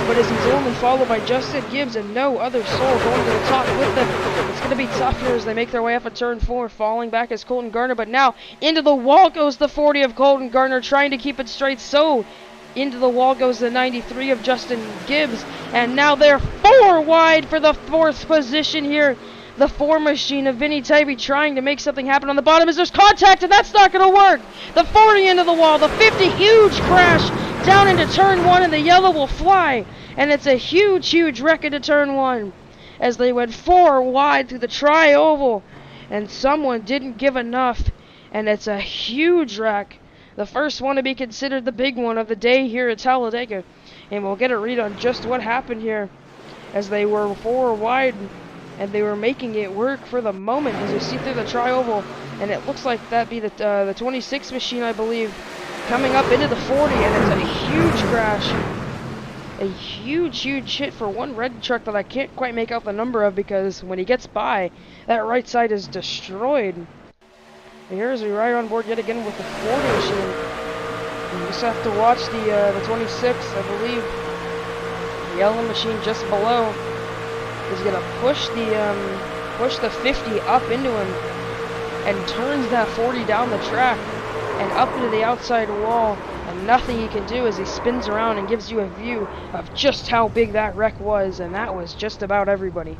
but as he's only followed by Justin Gibbs and no other soul going to the top with them. It's going to be tough here as they make their way up at turn 4. Falling back is Colton Gardner, but now into the wall goes the 40 of Colton Gardner, trying to keep it straight. So into the wall goes the 93 of Justin Gibbs, and now they're 4 wide for the 4th position here. The 4 machine of Vinny Tybee trying to make something happen on the bottom as there's contact, and that's not going to work. The 40 into the wall, the 50, huge crash down into turn 1, and the yellow will fly. And it's a huge wreck into turn 1 as they went 4 wide through the tri-oval, and someone didn't give enough, and it's a huge wreck. The first one to be considered the big one of the day here at Talladega. And we'll get a read on just what happened here as they were 4 wide. And they were making it work for the moment, as you see through the tri-oval, and it looks like that'd be the 26 machine, I believe, coming up into the 40, and it's a huge crash. A huge hit for one red truck that I can't quite make out the number of, because when he gets by, that right side is destroyed. And here's we ride on board yet again with the 40 machine. You just have to watch the 26, I believe. The yellow machine just below is going to push the 50 up into him and turns that 40 down the track and up into the outside wall, and nothing he can do as he spins around and gives you a view of just how big that wreck was, and that was just about everybody.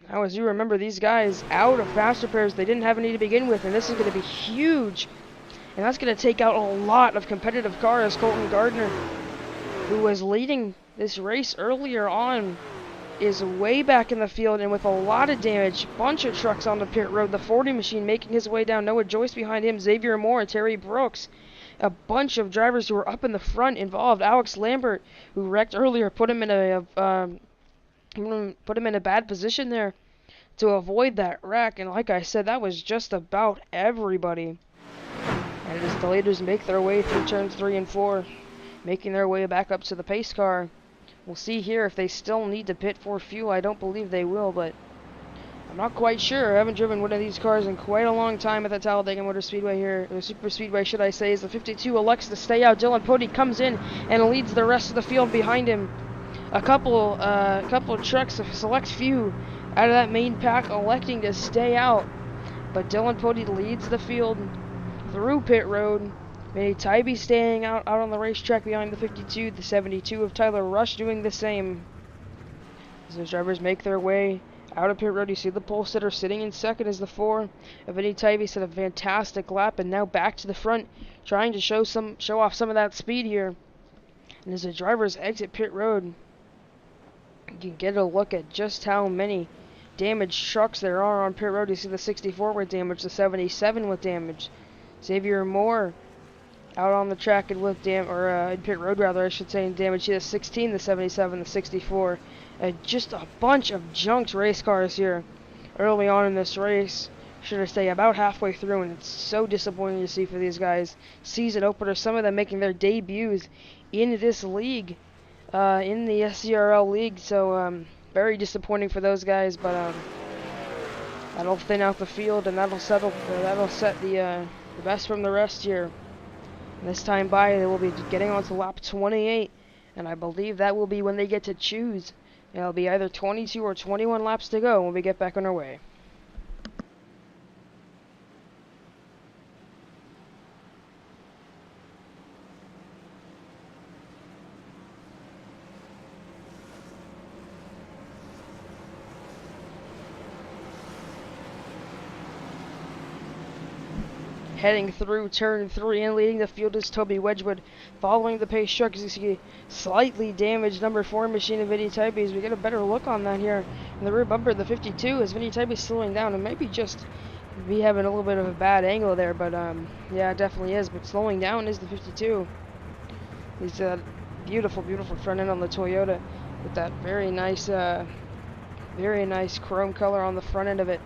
Now, as you remember, these guys out of faster pairs, they didn't have any to begin with, and this is going to be huge, and that's going to take out a lot of competitive cars. Colton Gardner, who was leading this race earlier on, is way back in the field and with a lot of damage. Bunch of trucks on the pit road. The 40 machine making his way down. Noah Joyce behind him. Xavier Moore, Terry Brooks. A bunch of drivers who were up in the front involved. Alex Lambert, who wrecked earlier, put him in a bad position there to avoid that wreck. And like I said, that was just about everybody. And as the leaders make their way through turns 3 and 4, making their way back up to the pace car. We'll see here if they still need to pit for fuel. I don't believe they will, but I'm not quite sure. I haven't driven one of these cars in quite a long time at the Talladega Motor Speedway here, or Super Speedway, should I say, as the 52 elects to stay out. Dylan Pody comes in and leads the rest of the field behind him. A couple of trucks, a select few out of that main pack electing to stay out, but Dylan Pody leads the field through pit road. Vinny Tybee staying out on the racetrack behind the 52, the 72 of Tyler Rush doing the same. As those drivers make their way out of pit road, you see the pole sitter sitting in second as the 4. Vinny Tybee set a fantastic lap and now back to the front, trying to show off some of that speed here. And as the drivers exit pit road, you can get a look at just how many damaged trucks there are on pit road. You see the 64 with damage, the 77 with damage. Xavier Moore out on the track and with in pit road rather, I should say, in damage. He has 16, the 77, the 64. Just a bunch of junked race cars here early on in this race. should I say, about halfway through, and it's so disappointing to see for these guys. Season opener, some of them making their debuts in this league, in the SCRL league, so very disappointing for those guys, but that'll thin out the field, and that'll set the best from the rest here. This time by, they will be getting on to lap 28, and I believe that will be when they get to choose. It'll be either 22 or 21 laps to go when we get back on our way. Heading through turn 3 and leading the field is Toby Wedgwood. Following the pace truck, as you see, slightly damaged number 4 machine of Vinny Tybee. As we get a better look on that here. In the rear bumper, the 52, as Vinny Tybee slowing down, and maybe just be having a little bit of a bad angle there, but yeah, it definitely is. But slowing down is the 52. He's a beautiful, beautiful front end on the Toyota with that very nice chrome color on the front end of it.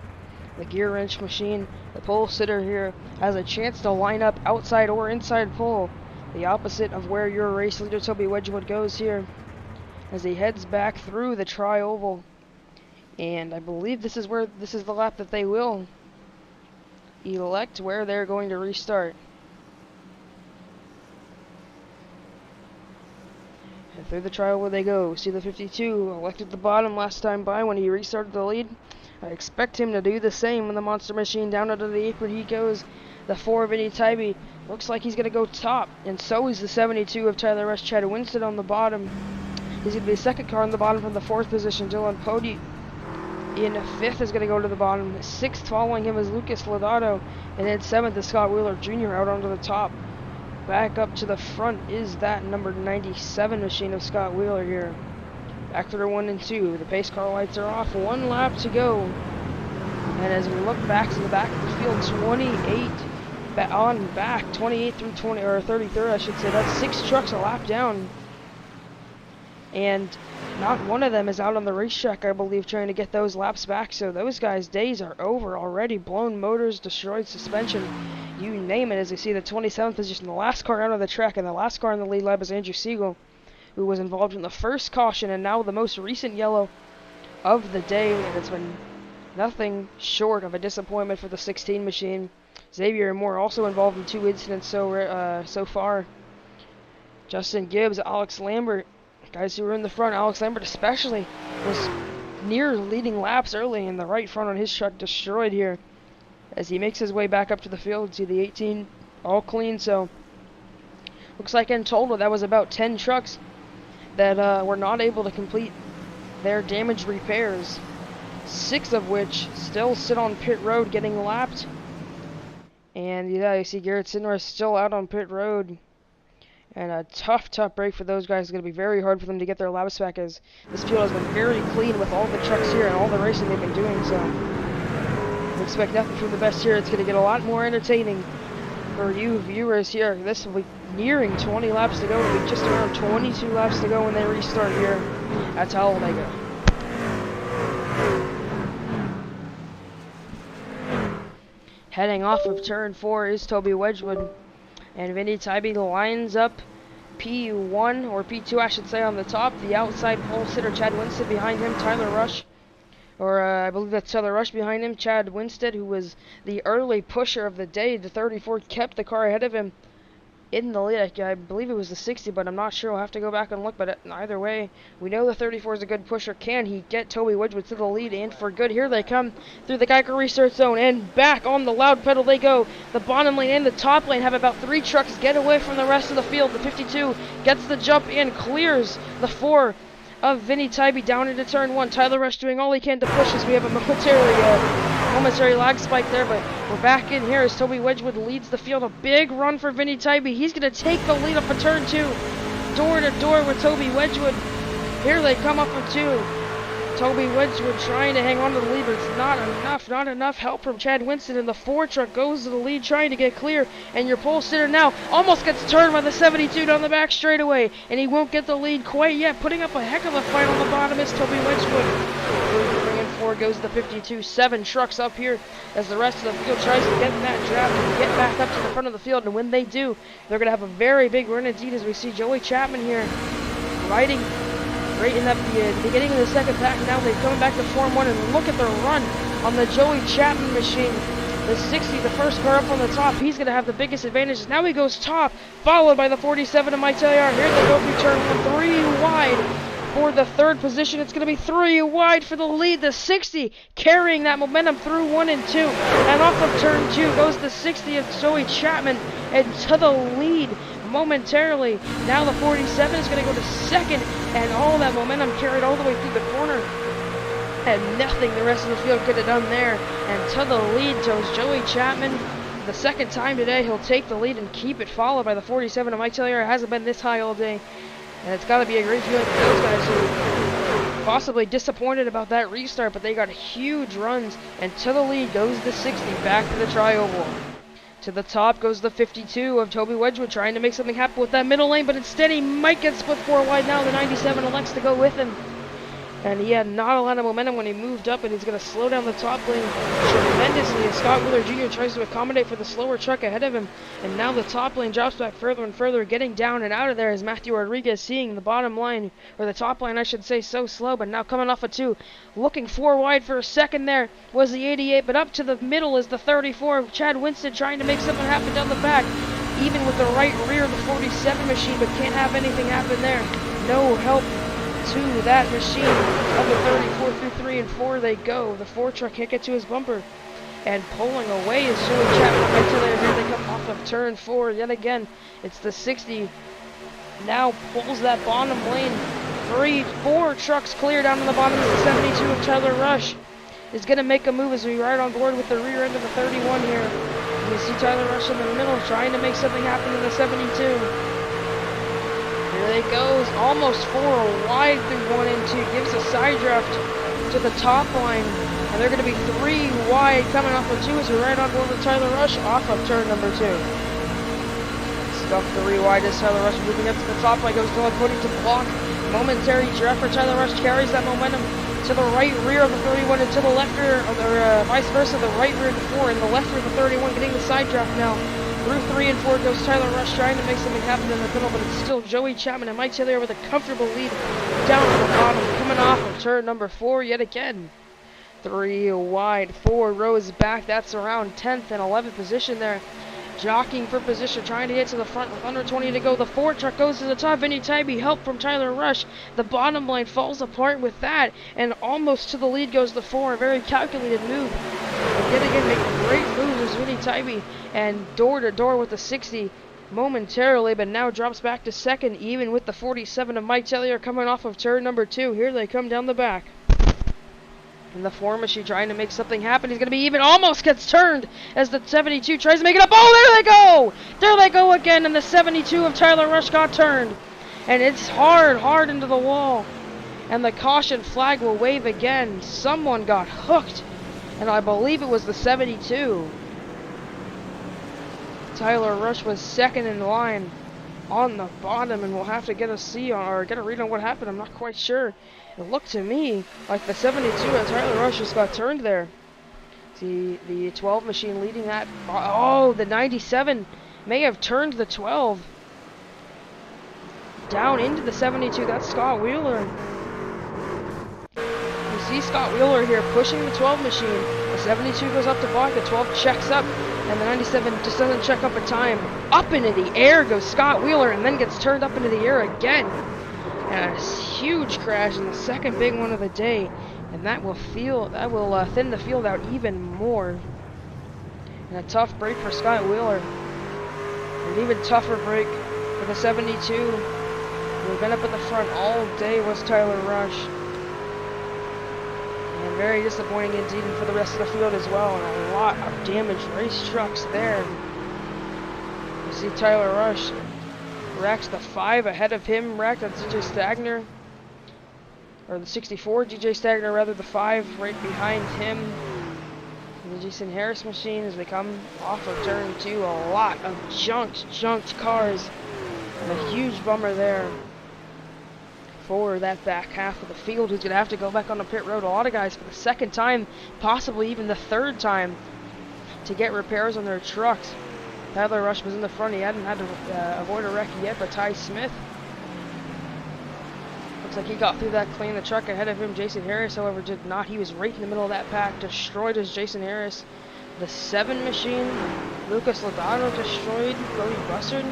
The gear wrench machine. The pole sitter here has a chance to line up outside or inside pole, the opposite of where your race leader Toby Wedgwood goes here, as he heads back through the tri-oval. And I believe this is the lap that they will elect where they're going to restart. And through the tri-oval they go. See the 52 elected the bottom last time by when he restarted the lead. I expect him to do the same when the monster machine down under the apron he goes. The 4 Vinny Tybee looks like he's going to go top, and so is the 72 of Tyler Rush. Chad Winstead on the bottom. He's going to be the second car on the bottom from the 4th position. Dylan Pody in 5th is going to go to the bottom. 6th following him is Lucas Lodato, and then 7th is Scott Wheeler Jr. out onto the top. Back up to the front is that number 97 machine of Scott Wheeler here. Back through 1 and 2. The pace car lights are off. 1 lap to go. And as we look back to the back of the field, 28 back, 28 through 20, or 33rd, I should say. That's 6 trucks a lap down. And not one of them is out on the racetrack, I believe, trying to get those laps back. So those guys' days are over already. Blown motors, destroyed suspension, you name it. As you see the 27th position, the last car out of the track, and the last car in the lead lap is Andrew Siegel, who was involved in the first caution and now the most recent yellow of the day, and it's been nothing short of a disappointment for the 16 machine. Xavier Moore also involved in 2 incidents so far. Justin Gibbs, Alex Lambert, guys who were in the front. Alex Lambert especially was near leading laps early, and the right front on his truck destroyed here as he makes his way back up to the field. See the 18 all clean, so looks like in total that was about 10 trucks that were not able to complete their damaged repairs, 6 of which still sit on pit road getting lapped. And yeah, you see Garrett Sinner is still out on pit road, and a tough break for those guys. It's going to be very hard for them to get their laps back, as this field has been very clean with all the trucks here and all the racing they've been doing, so we expect nothing from the best here. It's going to get a lot more entertaining for you viewers here. This will be nearing 20 laps to go. It'll be just around 22 laps to go when they restart here at Talladega. Heading off of turn 4 is Toby Wedgwood, and Vinny Tybee lines up P1, or P2 I should say, on the top. The outside pole sitter Chad Winstead behind him. Tyler Rush, or I believe that's Tyler Rush behind him. Chad Winstead, who was the early pusher of the day. The 34 kept the car ahead of him in the lead. I believe it was the 60, but I'm not sure. I'll have to go back and look. But either way, we know the 34 is a good pusher. Can he get Toby Wedgwood to the lead? And for good, here they come through the Geiger restart zone, and back on the loud pedal they go. The bottom lane and the top lane have about 3 trucks get away from the rest of the field. The 52 gets the jump and clears the 4 of Vinny Tybee down into turn 1. Tyler Rush doing all he can to push as we have a momentary lag spike there, but we're back in here as Toby Wedgwood leads the field. A big run for Vinny Tybee. He's going to take the lead up for turn 2. Door to door with Toby Wedgwood. Here they come up for 2. Toby Wedgwood trying to hang on to the lead, but it's not enough help from Chad Winston, and the 4 truck goes to the lead trying to get clear, and your pole sitter now almost gets turned by the 72 down the back straightaway, and he won't get the lead quite yet. Putting up a heck of a fight on the bottom is Toby Wedgwood. Bringing forward goes the 52. 7 trucks up here as the rest of the field tries to get in that draft and get back up to the front of the field. And when they do, they're going to have a very big run indeed, as we see Joey Chapman here riding right in that beginning of the second pack. Now they're coming back to Form 1, and look at the run on the Joey Chapman machine. The 60, the first car up on the top, he's going to have the biggest advantages. Now he goes top, followed by the 47 of Mike Taylor. Here they go through turn 1, 3 wide for the third position. It's going to be 3 wide for the lead. The 60 carrying that momentum through 1 and 2. And off of turn 2 goes the 60 of Joey Chapman and to the lead momentarily. Now the 47 is going to go to second, and all that momentum carried all the way through the corner. And nothing the rest of the field could have done there. And to the lead goes Joey Chapman. The second time today, he'll take the lead and keep it, followed by the 47 of Mike Taylor. It hasn't been this high all day. And it's got to be a great feeling for those guys who possibly disappointed about that restart, but they got huge runs. And to the lead goes the 60, back to the tri-oval. To the top goes the 52 of Toby Wedgwood, trying to make something happen with that middle lane, but instead he might get split 4 wide now. The 97 elects to go with him. And he had not a lot of momentum when he moved up, and he's going to slow down the top lane tremendously as Scott Wheeler Jr. tries to accommodate for the slower truck ahead of him. And now the top lane drops back further and further, getting down and out of there as Matthew Rodriguez seeing the bottom line, or the top line I should say, so slow, but now coming off a 2. Looking 4 wide for a second there was the 88, but up to the middle is the 34 of Chad Winston, trying to make something happen down the back. Even with the right rear of the 47 machine, but can't have anything happen there. No help to that machine of the 34 through 3 and 4 they go. The 4 truck can't get to his bumper. And pulling away is Joey Chapman right to there. Here they come off of turn 4 yet again. It's the 60. Now pulls that bottom lane. 4 trucks clear down on the bottom. It's the 72 of Tyler Rush. Is going to make a move as we ride on board with the rear end of the 31 here. You see Tyler Rush in the middle trying to make something happen in the 72. There he goes, almost 4 wide through 1 and 2, gives a side draft to the top line, and they're going to be 3 wide coming off of 2 as we ride on board with Tyler Rush off of turn number 2. Stuck 3 wide as Tyler Rush moving up to the top line, goes Dylan Cody to block. Momentary draft for Tyler Rush, carries that momentum to the right rear of the 31 and to the left rear, or vice versa, the right rear of the 4 and the left rear of the 31, getting the side draft now. Through 3 and 4 goes Tyler Rush, trying to make something happen in the middle, but it's still Joey Chapman and Mike Taylor with a comfortable lead down at the bottom, coming off of turn number 4 yet again. 3 wide, 4 rows back. That's around 10th and 11th position there. Jockeying for position, trying to get to the front with under 20 to go. The 4 truck goes to the top. Vinny Tybee, help from Tyler Rush. The bottom line falls apart with that, and almost to the lead goes the 4. A very calculated move. And yet again, making great moves is Vinny Tybee, and door to door with the 60 momentarily, but now drops back to second, even with the 47 of Mike Taylor coming off of turn number 2. Here they come down the back. And the 4 machine trying to make something happen. He's going to be even, almost gets turned as the 72 tries to make it up. Oh, there they go! There they go again, and the 72 of Tyler Rush got turned. And it's hard into the wall. And the caution flag will wave again. Someone got hooked, and I believe it was the 72. Tyler Rush was second in line on the bottom, and we'll have to get a see on, or get a read on what happened. I'm not quite sure. It looked to me like the 72 of Tyler Rush just got turned there. See the 12 machine leading that. Oh, the 97 may have turned the 12 down into the 72. That's Scott Wheeler. You see Scott Wheeler here pushing the 12 machine. The 72 goes up to block. The 12 checks up, and the 97 just doesn't check up in time. Up into the air goes Scott Wheeler, and then gets turned up into the air again. And a huge crash, in the second big one of the day, and that will thin the field out even more. And a tough break for Scott Wheeler. An even tougher break for the 72. Who've been up at the front all day was Tyler Rush. And very disappointing indeed for the rest of the field as well. And a lot of damaged race trucks there. You see Tyler Rush racks the 5 ahead of him, racked on DJ Stagner, or the 64 DJ Stagner rather, the 5 right behind him. And the Jason Harris machine as they come off of turn 2, a lot of junked cars, and a huge bummer there for that back half of the field, who's going to have to go back on the pit road. A lot of guys for the second time, possibly even the third time, to get repairs on their trucks. Tyler Rush was in the front. He hadn't had to avoid a wreck yet, but Ty Smith, looks like he got through that clean. The truck ahead of him, Jason Harris, however, did not. He was right in the middle of that pack, destroyed as Jason Harris. The 7 machine, Lucas Lodano destroyed. Cody Bussard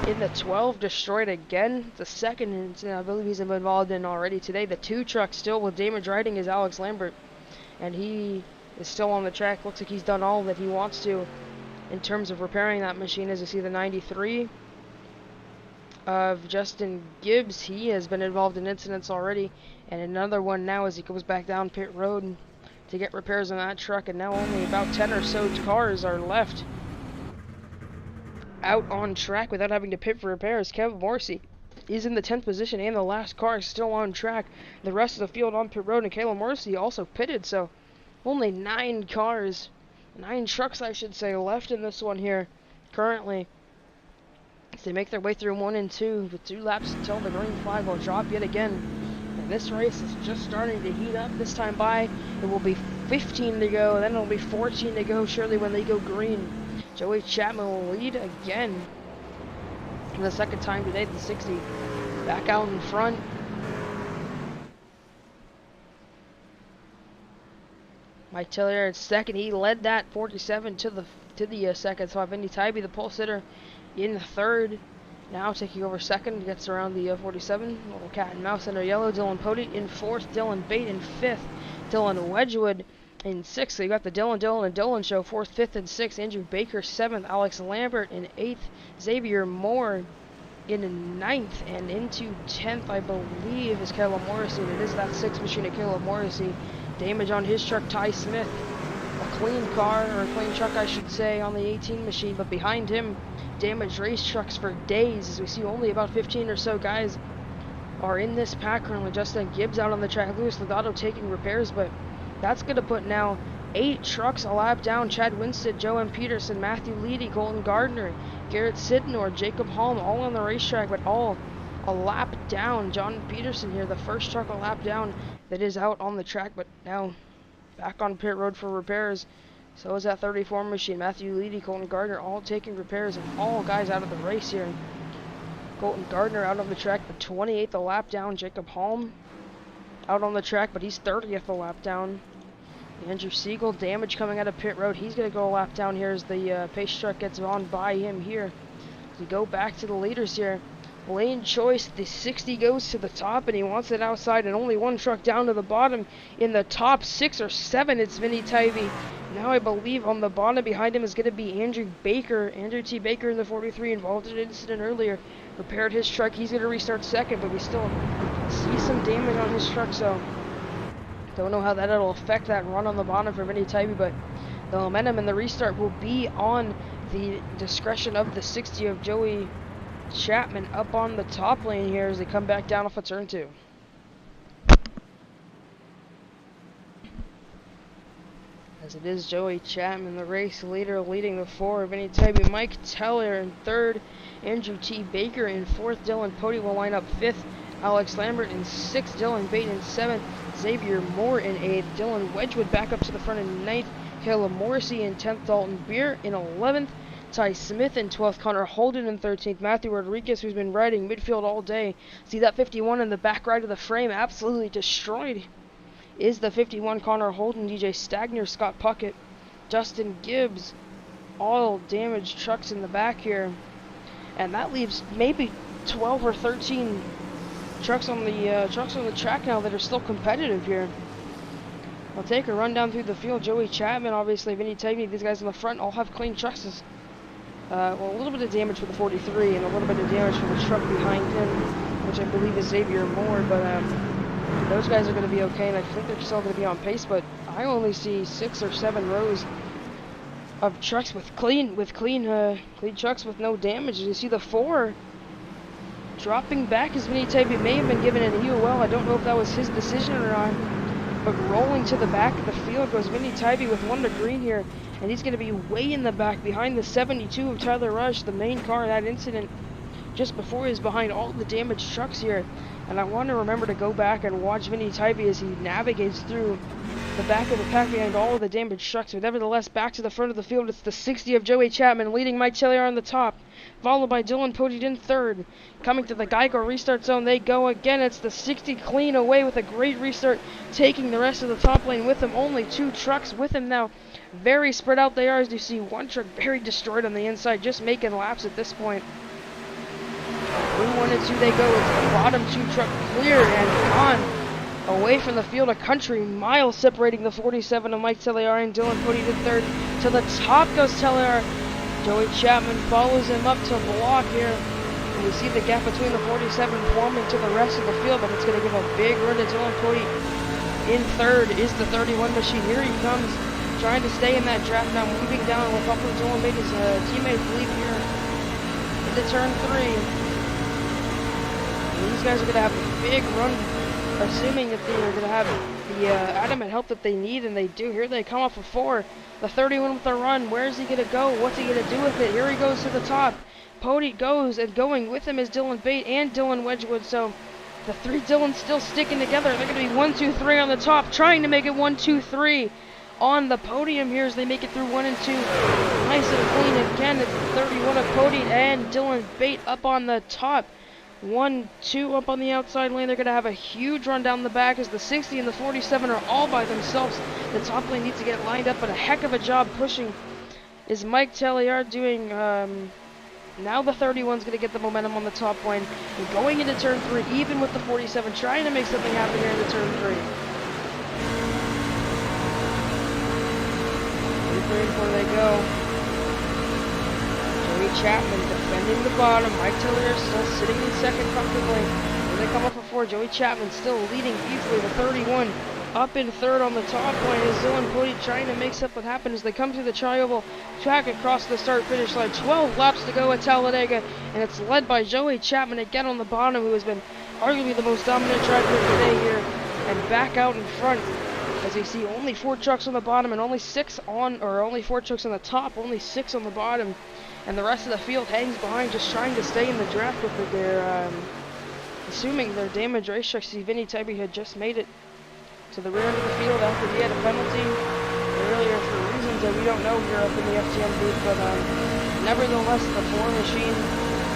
in the 12, destroyed again. The second incident I believe he's been involved in already today. The 2 truck still with damage riding is Alex Lambert, and he is still on the track. Looks like he's done all that he wants to in terms of repairing that machine. As you see, the 93 of Justin Gibbs, he has been involved in incidents already, and another one now as he goes back down pit road to get repairs on that truck. And now only about 10 or so cars are left out on track without having to pit for repairs. Kevin Morrissey is in the 10th position, and the last car is still on track. The rest of the field on pit road, and Caleb Morrissey also pitted, so only 9 cars, 9 trucks I should say, left in this one here currently, as they make their way through 1 and 2 with 2 laps until the green flag will drop yet again. And this race is just starting to heat up. This time by, it will be 15 to go, then it'll be 14 to go surely when they go green. Joey Chapman will lead again for the second time today. The 60 back out in front. Mike Tiller in second. He led that 47 to the second spot. Vinny Tybee, the pole sitter, in the third. Now taking over second, gets around the 47. Little cat and mouse under yellow. Dylan Pody in fourth. Dylan Bate in fifth. Dylan Wedgwood in sixth. So you got the Dylan and Dylan show, fourth, fifth, and sixth. Andrew Baker seventh. Alex Lambert in eighth. Xavier Moore in ninth, and into 10th, I believe, is Caleb Morrissey. It is that 6 machine of Caleb Morrissey. Damage on his truck, Ty Smith. A clean car, or a clean truck, I should say, on the 18 machine. But behind him, damaged race trucks for days, as we see only about 15 or so guys are in this pack currently. Justin Gibbs out on the track. Luis Lodato taking repairs, but that's going to put now 8 trucks a lap down. Chad Winstead, Joe M. Peterson, Matthew Leedy, Colton Gardner, Garrett Sidnor, Jacob Holm, all on the racetrack, but all a lap down. John Peterson here, the first truck a lap down that is out on the track, but now back on pit road for repairs. So is that 34 machine. Matthew Leedy, Colton Gardner, all taking repairs, and all guys out of the race here. Colton Gardner out on the track, the 28th a lap down. Jacob Holm out on the track, but he's 30th a lap down. Andrew Siegel, damage coming out of pit road. He's going to go a lap down here as the pace truck gets on by him here. We go back to the leaders here. Lane Choice, the 60 goes to the top, and he wants it outside, and only 1 truck down to the bottom. In the top 6 or 7, it's Vinny Tybee. Now I believe on the bottom behind him is going to be Andrew Baker. Andrew T. Baker in the 43, involved in an incident earlier. Repaired his truck. He's going to restart second, but we still see some damage on his truck, so don't know how that'll affect that run on the bottom for Vinny Tybee, but the momentum and the restart will be on the discretion of the 60 of Joey Chapman up on the top lane here as they come back down off of turn 2. As it is Joey Chapman, the race leader, leading the 4. Vinny Tybee, Mike Teller in 3rd. Andrew T. Baker in 4th. Dylan Pody will line up 5th. Alex Lambert in 6th. Dylan Bate in 7th. Xavier Moore in 8th. Dylan Wedgwood back up to the front in 9th. Caleb Morrissey in 10th. Dalton Beer in 11th. Ty Smith in 12th. Connor Holden in 13th. Matthew Rodriguez, who's been riding midfield all day. See that 51 in the back right of the frame, absolutely destroyed, is the 51 Connor Holden. DJ Stagner, Scott Puckett, Justin Gibbs, all damaged trucks in the back here. And that leaves maybe 12 or 13 trucks on the track now that are still competitive here. I'll take a run down through the field. Joey Chapman, obviously, Vinny Tybee, these guys in the front all have clean trucks. Well, a little bit of damage for the 43 and a little bit of damage for the truck behind him, which I believe is Xavier Moore, but those guys are going to be okay, and I think they're still going to be on pace, but I only see 6 or 7 rows of trucks with clean trucks with no damage. You see the 4 dropping back as Vinny Tybee may have been given an EOL. I don't know if that was his decision or not, but rolling to the back of the field goes Vinny Tybee with 1 to green here, and he's going to be way in the back behind the 72 of Tyler Rush, the main car in that incident just before. Is behind all the damaged trucks here. And I want to remember to go back and watch Vinny Tybee as he navigates through the back of the pack behind all of the damaged trucks. But nevertheless, back to the front of the field, it's the 60 of Joey Chapman leading Mike Tellier on the top, followed by Dylan Podied in third. Coming to the Geico restart zone, they go again. It's the 60 clean away with a great restart, taking the rest of the top lane with him. Only 2 trucks with him now. Very spread out they are, as you see one truck very destroyed on the inside, just making laps at this point. Through 1 and 2 they go. It's the bottom 2 truck clear and gone away from the field. A country mile separating the 47 of Mike Tellier and Dylan Podied in third. To the top goes Tellier. Joey Chapman follows him up to block here. And we see the gap between the 47 forming to the rest of the field, but it's going to give a big run to Dylan Podied. In third is the 31 machine. Here he comes, trying to stay in that draft now, moving down with Buffalo Dylan made his teammates leave here into turn 3. These guys are going to have a big run, assuming that they're going to have the adamant help that they need, and they do. Here they come off of 4. The 31 with the run. Where is he going to go? What's he going to do with it? Here he goes to the top. Pody goes, and going with him is Dylan Bate and Dylan Wedgwood. So the 3 Dylans still sticking together. They're going to be 1, 2, 3 on the top, trying to make it 1, 2, 3 on the podium here as they make it through 1 and 2. Nice and clean again. It's the 31 of Pody and Dylan Bate up on the top. 1, 2 up on the outside lane. They're going to have a huge run down the back as the 60 and the 47 are all by themselves. The top lane needs to get lined up, but a heck of a job pushing is Mike Tellier doing. Now the 31's going to get the momentum on the top lane. And going into turn 3, even with the 47, trying to make something happen here into turn 3. 3 and 4 they go. Joey Chapman defending the bottom. Mike Tellier still sitting in second comfortably. When they come up for 4, Joey Chapman still leading easily. The 31 up in third on the top line is Dylan Pody trying to make something happen as they come through the tri-oval track across the start-finish line. 12 laps to go at Talladega, and it's led by Joey Chapman again on the bottom, who has been arguably the most dominant driver of the day here, and back out in front. As you see, only 4 trucks on the bottom and only 4 trucks on the top, only 6 on the bottom. And the rest of the field hangs behind, just trying to stay in the draft with their, assuming their damaged race trucks. See, Vinny Tybee had just made it to the rear end of the field after he had a penalty earlier for reasons that we don't know here up in the FGM booth. But nevertheless, the 4 machine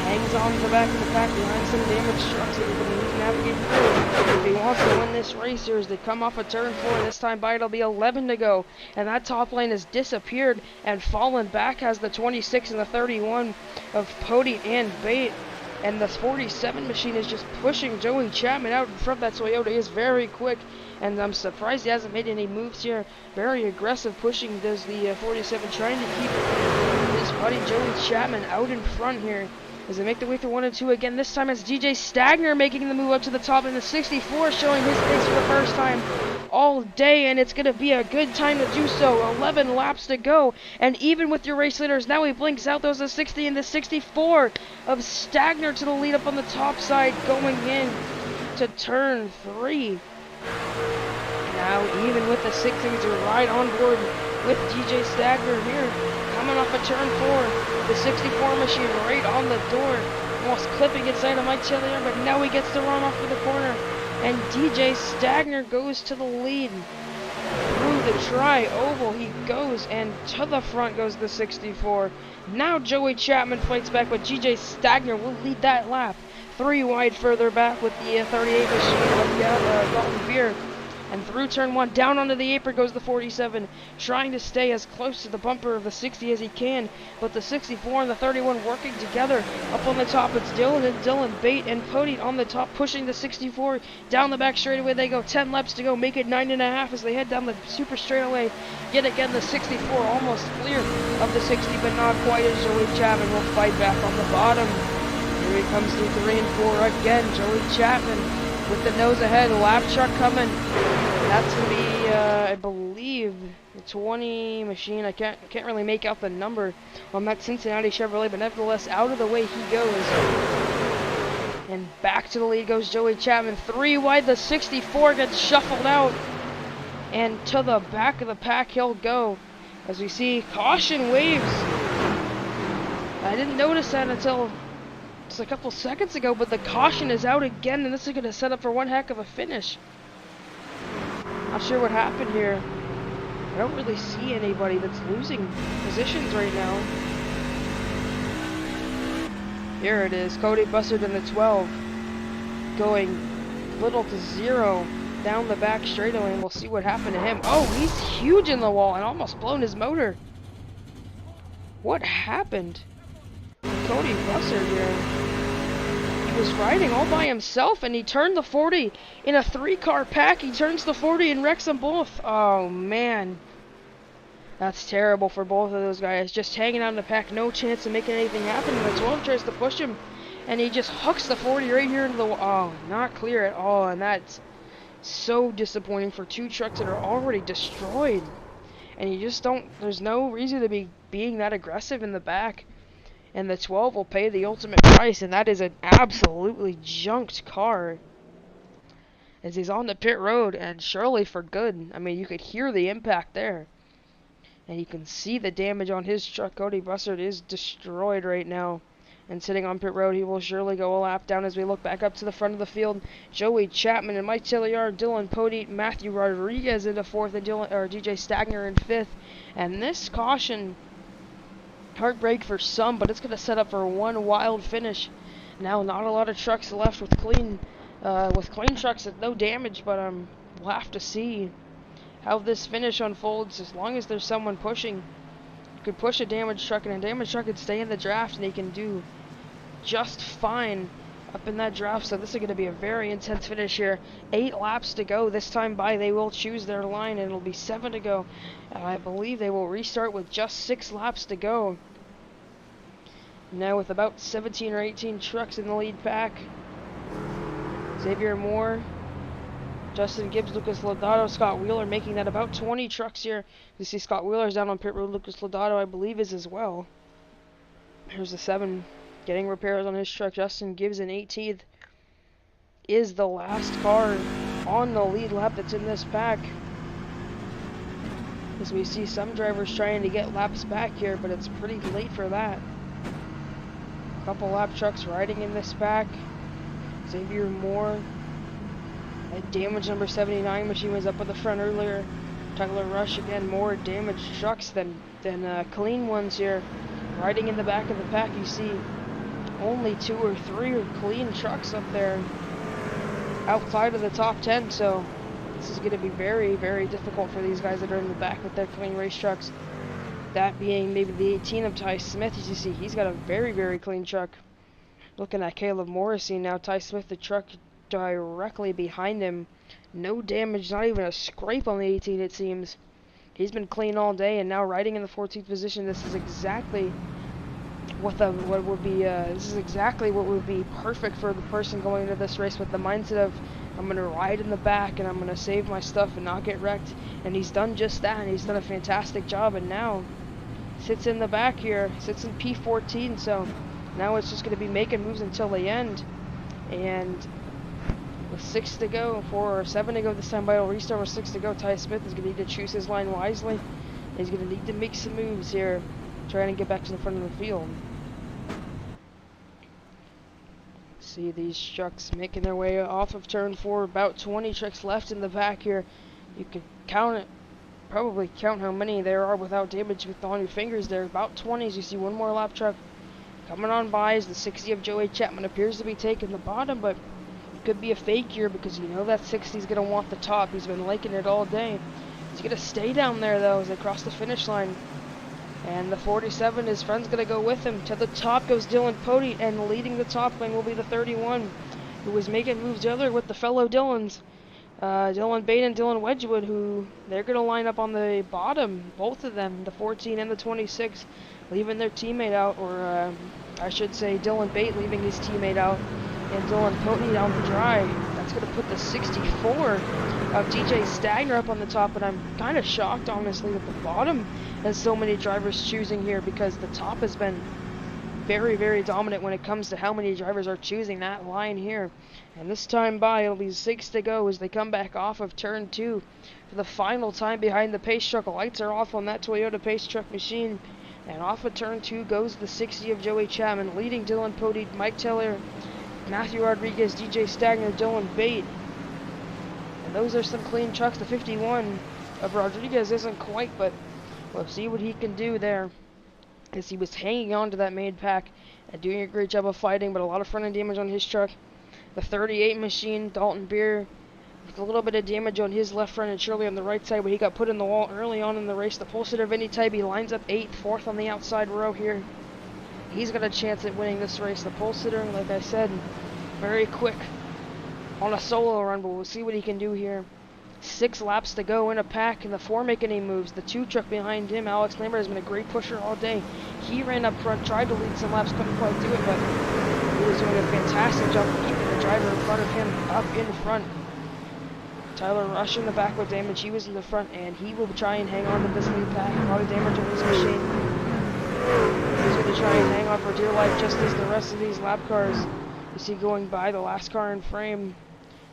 hangs on to the back of the pack behind some damaged trucks that he's going to need to navigate through if he wants to win this race here as they come off of turn 4. This time by it'll be 11 to go, and that top lane has disappeared and fallen back as the 26 and the 31 of Pody and Bate. And the 47 machine is just pushing Joey Chapman out in front. That Toyota is very quick, and I'm surprised he hasn't made any moves here. Very aggressive pushing does the 47, trying to keep his buddy Joey Chapman out in front here as they make their way through 1 and 2 again. This time it's DJ Stagner making the move up to the top, and the 64 showing his face for the first time all day, and it's going to be a good time to do so. 11 laps to go, and even with your race leaders, now he blinks out. Those are 60 and the 64 of Stagner to the lead up on the top side going in to turn 3. Now even with the 60s are right on board with DJ Stagner here. Coming off of turn 4, the 64 machine right on the door, almost clipping inside of Mike Tellier, but now he gets to run off for the corner, and DJ Stagner goes to the lead. Through the tri-oval he goes, and to the front goes the 64. Now Joey Chapman fights back, but DJ Stagner will lead that lap. 3 wide further back with the 38 machine of Dalton Beer. And through turn 1, down onto the apron goes the 47, trying to stay as close to the bumper of the 60 as he can. But the 64 and the 31 working together. Up on the top, it's Dylan Bate and Pody on the top, pushing the 64 down the back straightaway. They go 10 laps to go, make it 9.5 as they head down the super straightaway. Yet again, the 64 almost clear of the 60, but not quite, as Joey Chapman will fight back on the bottom. Here he comes through 3 and 4 again. Joey Chapman with the nose ahead, lap truck coming. That's going to be, I believe, the 20 machine. I can't really make out the number on that Cincinnati Chevrolet, but nevertheless, out of the way he goes. And back to the lead goes Joey Chapman. 3 wide, the 64 gets shuffled out. And to the back of the pack he'll go. As we see, caution waves. I didn't notice that until just a couple seconds ago, but the caution is out again, and this is going to set up for one heck of a finish. Not sure what happened here. I don't really see anybody that's losing positions right now. Here it is, Cody Bussard in the 12, going little to zero down the back straightaway, and we'll see what happened to him. Oh, he's huge in the wall and almost blown his motor. What happened? Cody Bussard here. He was riding all by himself, and he turned the 40 in a 3-car pack. He turns the 40 and wrecks them both. Oh, man. That's terrible for both of those guys. Just hanging out in the pack, no chance of making anything happen. And the 12 tries to push him, and he just hooks the 40 right here into the wall. Oh, not clear at all, and that's so disappointing for two trucks that are already destroyed. And you just don't, there's no reason to be being that aggressive in the back. And the 12 will pay the ultimate price, and that is an absolutely junked car. As he's on the pit road, and surely for good. I mean, you could hear the impact there. And you can see the damage on his truck. Cody Bussard is destroyed right now. And sitting on pit road, he will surely go a lap down as we look back up to the front of the field. Joey Chapman and Mike Tilliard, Dylan Poteet, Matthew Rodriguez into 4th, and DJ Stagner in 5th. And this caution, heartbreak for some, but it's going to set up for one wild finish. Now, not a lot of trucks left with clean trucks with no damage, but we'll have to see how this finish unfolds. As long as there's someone pushing, you could push a damaged truck, and a damaged truck could stay in the draft, and he can do just fine up in that draft. So this is going to be a very intense finish here. 8 laps to go. This time by, they will choose their line, and it'll be 7 to go. I believe they will restart with just 6 laps to go. Now with about 17 or 18 trucks in the lead pack. Xavier Moore, Justin Gibbs, Lucas Lodato, Scott Wheeler making that about 20 trucks here. You see Scott Wheeler's down on pit road. Lucas Lodato, I believe, is as well. Here's the 7 getting repairs on his truck. Justin Gibbs in 18th is the last car on the lead lap that's in this pack. As we see some drivers trying to get laps back here, but it's pretty late for that. Couple lap trucks riding in this pack. Xavier Moore, a damaged number 79 machine was up at the front earlier. Tyler Rush, again, more damaged trucks than clean ones here. Riding in the back of the pack, you see only 2 or 3 clean trucks up there outside of the top 10. So this is going to be very, very difficult for these guys that are in the back with their clean race trucks. That being maybe the 18 of Ty Smith. As you see, he's got a very, very clean truck. Looking at Caleb Morrissey now. Ty Smith, the truck directly behind him. No damage, not even a scrape on the 18, it seems. He's been clean all day, and now riding in the 14th position. This is exactly what would be perfect for the person going into this race, with the mindset of, I'm going to ride in the back and I'm going to save my stuff and not get wrecked. And he's done just that, and he's done a fantastic job. And now sits in the back here, sits in P14. So now it's just going to be making moves until the end. And with 6 to go, 7 to go this time, by a restart with 6 to go, Ty Smith is going to need to choose his line wisely. He's going to need to make some moves here, trying to get back to the front of the field. See these trucks making their way off of turn 4. About 20 trucks left in the back here. You could count it, probably count how many there are without damage on your fingers there. About 20 as you see one more lap truck coming on by as the 60 of Joey Chapman appears to be taking the bottom, but could be a fake here because you know that 60 is going to want the top. He's been liking it all day. He's going to stay down there though as they cross the finish line. And the 47, his friend's going to go with him. To the top goes Dylan Poteet, and leading the top lane will be the 31, who was making moves earlier with the fellow Dylans. Dylan Bate and Dylan Wedgwood, who they're going to line up on the bottom, both of them, the 14 and the 26, leaving their teammate out, or I should say Dylan Bate leaving his teammate out, and Dylan Poteet out to dry. That's going to put the 64 of DJ Stagner up on the top, but I'm kind of shocked, honestly, that the bottom has so many drivers choosing here, because the top has been very, very dominant when it comes to how many drivers are choosing that line here. And this time by, it'll be 6 to go as they come back off of turn 2 for the final time behind the pace truck. Lights are off on that Toyota pace truck machine. And off of turn 2 goes the 60 of Joey Chapman, leading Dylan Pody, Mike Taylor, Matthew Rodriguez, DJ Stagner, Dylan Bate. And those are some clean trucks. The 51 of Rodriguez isn't quite, but we'll see what he can do there, as he was hanging on to that main pack and doing a great job of fighting, but a lot of front end damage on his truck. The 38 machine, Dalton Beer, with a little bit of damage on his left front and surely on the right side, but he got put in the wall early on in the race. The pole sitter, Vinny Tybee, lines up 8th, 4th on the outside row here. He's got a chance at winning this race. The pole sitter, like I said, very quick on a solo run, but we'll see what he can do here. 6 laps to go in a pack, and the 4 making any moves. The 2 truck behind him, Alex Lambert, has been a great pusher all day. He ran up front, tried to lead some laps, couldn't quite do it, but he was doing a fantastic job of keeping the driver in front of him up in front. Tyler Rush in the back with damage. He was in the front, and he will try and hang on to this lead pack. A lot of damage on his machine. He's going to try and hang on for dear life, just as the rest of these lap cars you see going by. The last car in frame,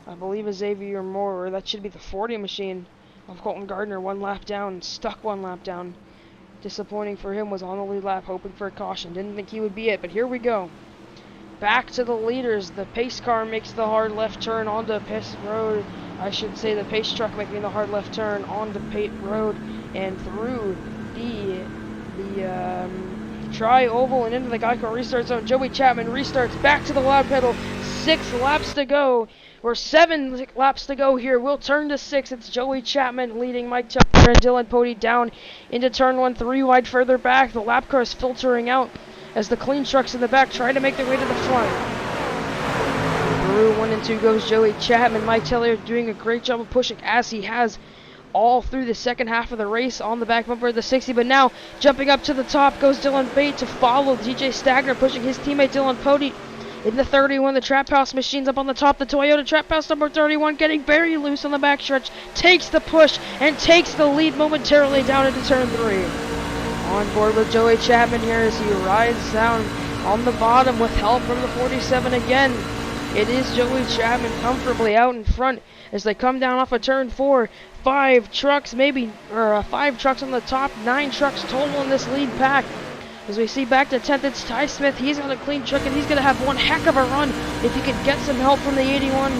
I believe, is Xavier Moore, or that should be the 40 machine of Colton Gardner. 1 lap down, stuck 1 lap down. Disappointing for him, was on the lead lap, hoping for a caution. Didn't think he would be it, but here we go. Back to the leaders. The pace car makes the hard left turn onto pit road. I should say the pace truck making the hard left turn onto pit road and through the tri-oval and into the Geico restart zone. Joey Chapman restarts back to the loud pedal. 6 laps to go, or 7 laps to go here. We'll turn to 6. It's Joey Chapman leading Mike Taylor and Dylan Pody down into turn 1, 3 wide further back. The lap car is filtering out as the clean trucks in the back try to make their way to the front. Through 1 and 2 goes Joey Chapman. Mike Taylor doing a great job of pushing, as he has all through the second half of the race on the back bumper of the 60, but now jumping up to the top goes Dylan Bate to follow DJ Stagner, pushing his teammate Dylan Pody. In the 31, the Trap House Machine's up on the top. The Toyota Trap House number 31 getting very loose on the backstretch. Takes the push and takes the lead momentarily down into turn 3. On board with Joey Chapman here as he rides down on the bottom with help from the 47 again. It is Joey Chapman comfortably out in front as they come down off of turn 4. 5 trucks, 5 trucks on the top, 9 trucks total in this lead pack. As we see back to 10th, it's Ty Smith. He's got a clean truck, and he's going to have one heck of a run if he can get some help from the 81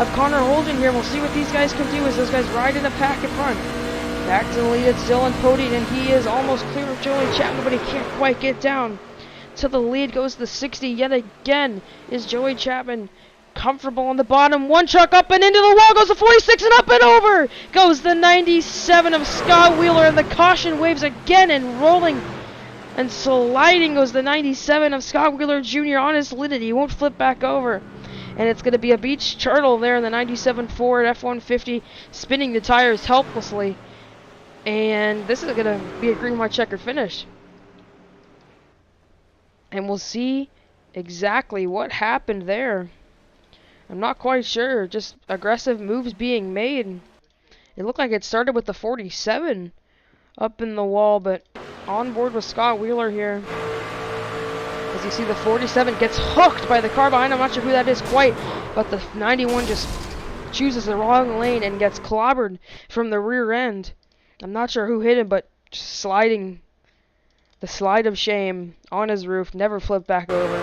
of Connor Holden here. We'll see what these guys can do as those guys ride in a pack in front. Back to the lead, it's Dylan Pody, and he is almost clear of Joey Chapman, but he can't quite get down. To the lead goes the 60 yet again. Is Joey Chapman comfortable on the bottom? 1 truck up and into the wall goes the 46, and up and over goes the 97 of Scott Wheeler, and the caution waves again, and rolling and sliding goes the 97 of Scott Wheeler Jr. on his lid. He won't flip back over. And it's going to be a beach turtle there in the 97 Ford F-150, spinning the tires helplessly. And this is going to be a green, white, checkered finish. And we'll see exactly what happened there. I'm not quite sure. Just aggressive moves being made. It looked like it started with the 47 up in the wall, but on board with Scott Wheeler here. As you see, the 47 gets hooked by the car behind. I'm not sure who that is quite, but the 91 just chooses the wrong lane and gets clobbered from the rear end. I'm not sure who hit him, but just sliding, the slide of shame on his roof, never flipped back over.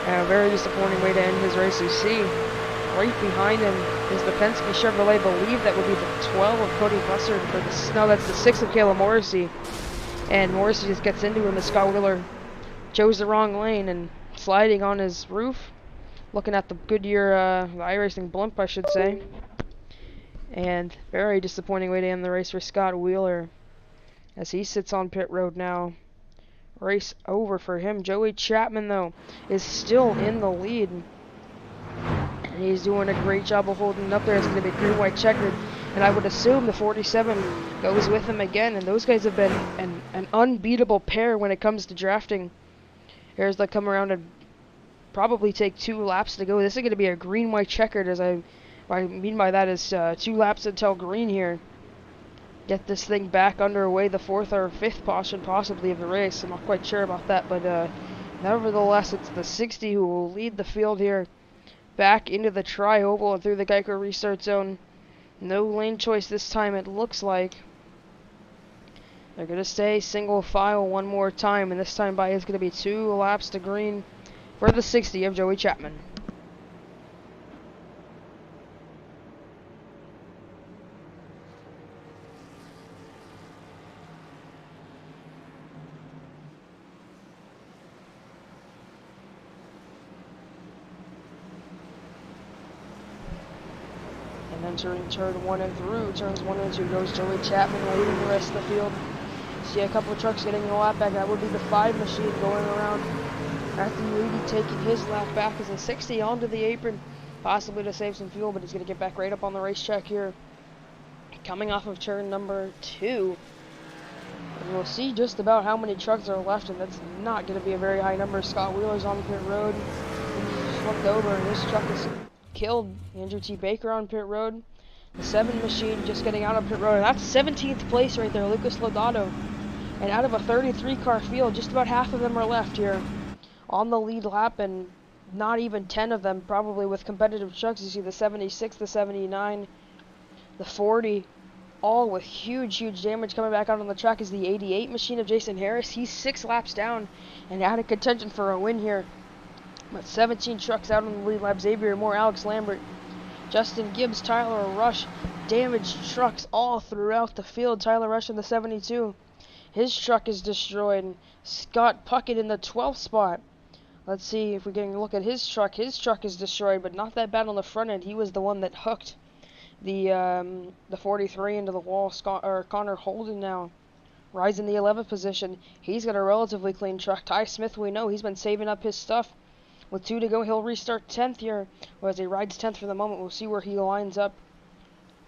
And a very disappointing way to end his race. You see, right behind him is the Penske Chevrolet. I believe that would be the 12 of Cody Bussard, or no, that's the 6 of Kayla Morrissey. And Morrissey just gets into him. The Scott Wheeler chose the wrong lane and sliding on his roof. Looking at the Goodyear, the iRacing blimp, I should say. And very disappointing way to end the race for Scott Wheeler, as he sits on pit road now. Race over for him. Joey Chapman, though, is still in the lead. And he's doing a great job of holding up there. It's going to be green, white, checkered. And I would assume the 47 goes with him again. And those guys have been an unbeatable pair when it comes to drafting. Here's they come around and probably take 2 laps to go. This is going to be a green, white, checkered. As I mean by that is 2 laps until green here. Get this thing back underway, the 4th or 5th portion possibly of the race. I'm not quite sure about that, but nevertheless, it's the 60 who will lead the field here back into the tri-oval and through the Geico restart zone. No lane choice this time, it looks like. They're going to stay single file one more time, and this time by it's going to be 2 laps to green for the 60 of Joey Chapman. Entering turn 1 and through turns 1 and 2 goes Joey Chapman, leading the rest of the field. See a couple of trucks getting a lap back. That would be the 5 machine going around after the 80 taking his lap back as a 60 onto the apron, possibly to save some fuel, but he's going to get back right up on the racetrack here. Coming off of turn number 2. And we'll see just about how many trucks are left, and that's not going to be a very high number. Scott Wheeler's on pit road. He's flipped over, and this truck is killed. Andrew T. Baker on pit road. The 7 machine just getting out of pit road. That's 17th place right there, Lucas Lodato. And out of a 33 car field, just about half of them are left here on the lead lap, and not even 10 of them probably with competitive trucks. You see the 76, the 79, the 40, all with huge damage. Coming back out on the track is the 88 machine of Jason Harris. He's 6 laps down and out of contention for a win here. But 17 trucks out on the lead lap. Xavier Moore, Alex Lambert, Justin Gibbs, Tyler Rush. Damaged trucks all throughout the field. Tyler Rush in the 72. His truck is destroyed. Scott Puckett in the 12th spot. Let's see if we can look at his truck. His truck is destroyed, but not that bad on the front end. He was the one that hooked the 43 into the wall. Connor Holden now rides in the 11th position. He's got a relatively clean truck. Ty Smith, we know he's been saving up his stuff. With 2 to go, he'll restart 10th here. Or as he rides 10th for the moment, we'll see where he lines up.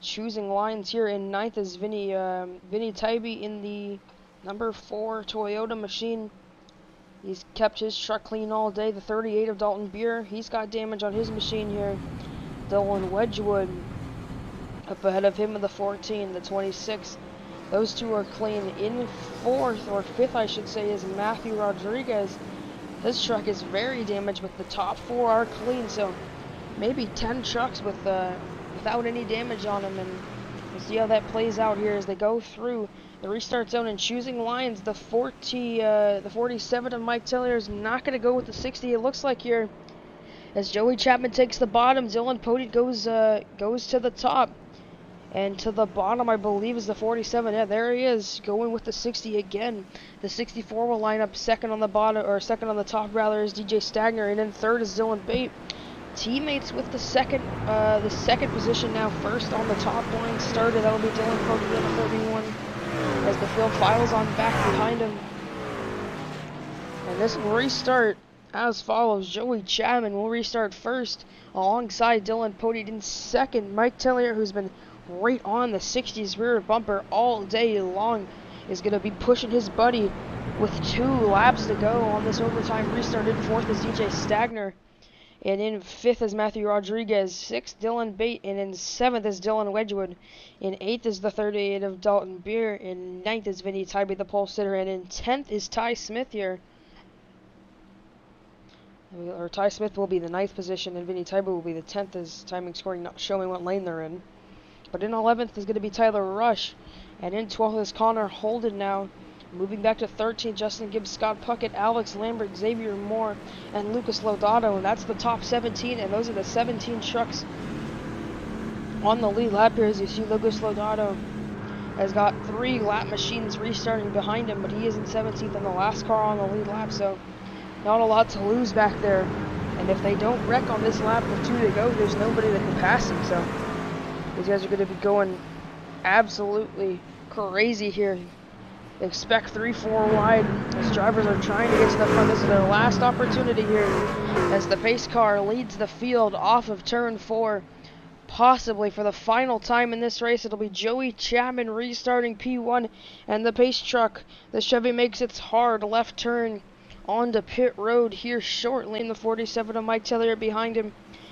Choosing lines here in 9th is Vinny Tybee in the number 4 Toyota machine. He's kept his truck clean all day. The 38 of Dalton Beer, he's got damage on his machine here. Dylan Wedgwood up ahead of him in the 14, the 26. Those 2 are clean. In 4th, or 5th I should say, is Matthew Rodriguez. His truck is very damaged, but the top 4 are clean, so maybe 10 trucks without any damage on them, and we'll see how that plays out here as they go through the restart zone and choosing lines. The 47 of Mike Taylor is not going to go with the 60, it looks like here, as Joey Chapman takes the bottom. Dylan Pody goes to the top. And to the bottom, I believe, is the 47. Yeah, there he is, going with the 60 again. The 64 will line up second on the bottom, or second on the top, rather, is DJ Stagner, and then third is Dylan Bate. Teammates with the second position now. First on the top line started. That'll be Dylan Pody in the 31, as the field files on back behind him. And this will restart as follows. Joey Chapman will restart first, alongside Dylan Pody in second. Mike Taylor, who's been right on the 60's rear bumper all day long, is going to be pushing his buddy with 2 laps to go on this overtime restart. In 4th is DJ Stagner, and in 5th is Matthew Rodriguez. 6th, Dylan Bate, and in 7th is Dylan Wedgwood. In 8th is the 38 of Dalton Beer. In 9th is Vinny Tybee, the pole sitter, and in 10th is Ty Smith here. Or Ty Smith will be the 9th position, and Vinny Tybee will be the 10th, as timing scoring not showing what lane they're in. But in 11th is going to be Tyler Rush. And in 12th is Connor Holden now. Moving back to 13th, Justin Gibbs, Scott Puckett, Alex Lambert, Xavier Moore, and Lucas Lodato. And that's the top 17, and those are the 17 trucks on the lead lap here. As you see, Lucas Lodato has got 3 lap machines restarting behind him, but he is in 17th in the last car on the lead lap, so not a lot to lose back there. And if they don't wreck on this lap with 2 to go, there's nobody that can pass him, so these guys are going to be going absolutely crazy here. They expect 3-4 wide as drivers are trying to get to the front. This is their last opportunity here as the pace car leads the field off of turn 4. Possibly for the final time in this race, it'll be Joey Chapman restarting P1, and the pace truck, the Chevy, makes its hard left turn onto pit road here shortly. In the 47 of Mike Taylor behind him.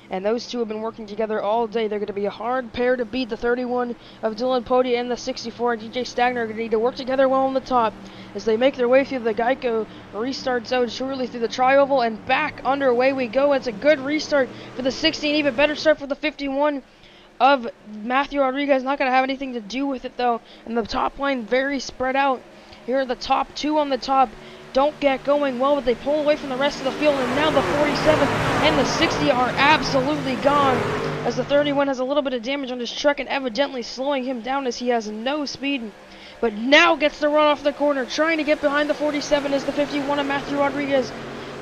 And those 2 have been working together all day. They're going to be a hard pair to beat. The 31 of Dylan Pody and the 64 of DJ Stagner are going to need to work together well on the top as they make their way through the Geico restart zone, shortly through the tri-oval, and back underway we go. It's a good restart for the 60, and even better start for the 51 of Matthew Rodriguez. Not going to have anything to do with it, though. And the top line very spread out Here are the top two on the top. Don't get going well, but they pull away from the rest of the field, and now the 47 and the 60 are absolutely gone, as the 31 has a little bit of damage on his truck and evidently slowing him down as he has no speed. But now gets the run off the corner, trying to get behind the 47 is the 51 of Matthew Rodriguez,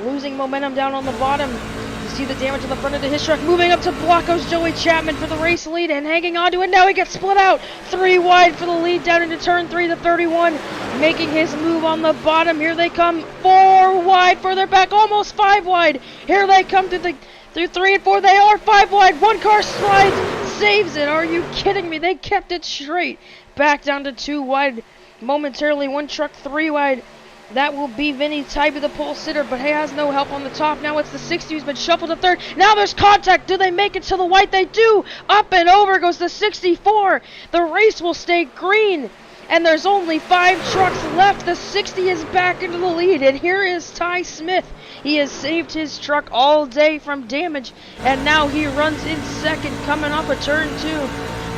losing momentum down on the bottom. You see the damage on the front of his truck. Moving up to block goes Joey Chapman for the race lead and hanging on to it. Now he gets split out. 3 wide for the lead down into turn 3. The 31 making his move on the bottom. Here they come. 4 wide further back. Almost 5 wide. Here they come through 3 and 4. They are 5 wide. One car slides. Saves it. Are you kidding me? They kept it straight. Back down to 2 wide. Momentarily one truck 3 wide. That will be Vinny Tybee, the pole sitter, but he has no help on the top. Now it's the 60 who's been shuffled to third. Now there's contact. Do they make it to the white? They do. Up and over goes the 64. The race will stay green, and there's only 5 trucks left. The 60 is back into the lead, and here is Ty Smith. He has saved his truck all day from damage, and now he runs in second, coming off of turn 2.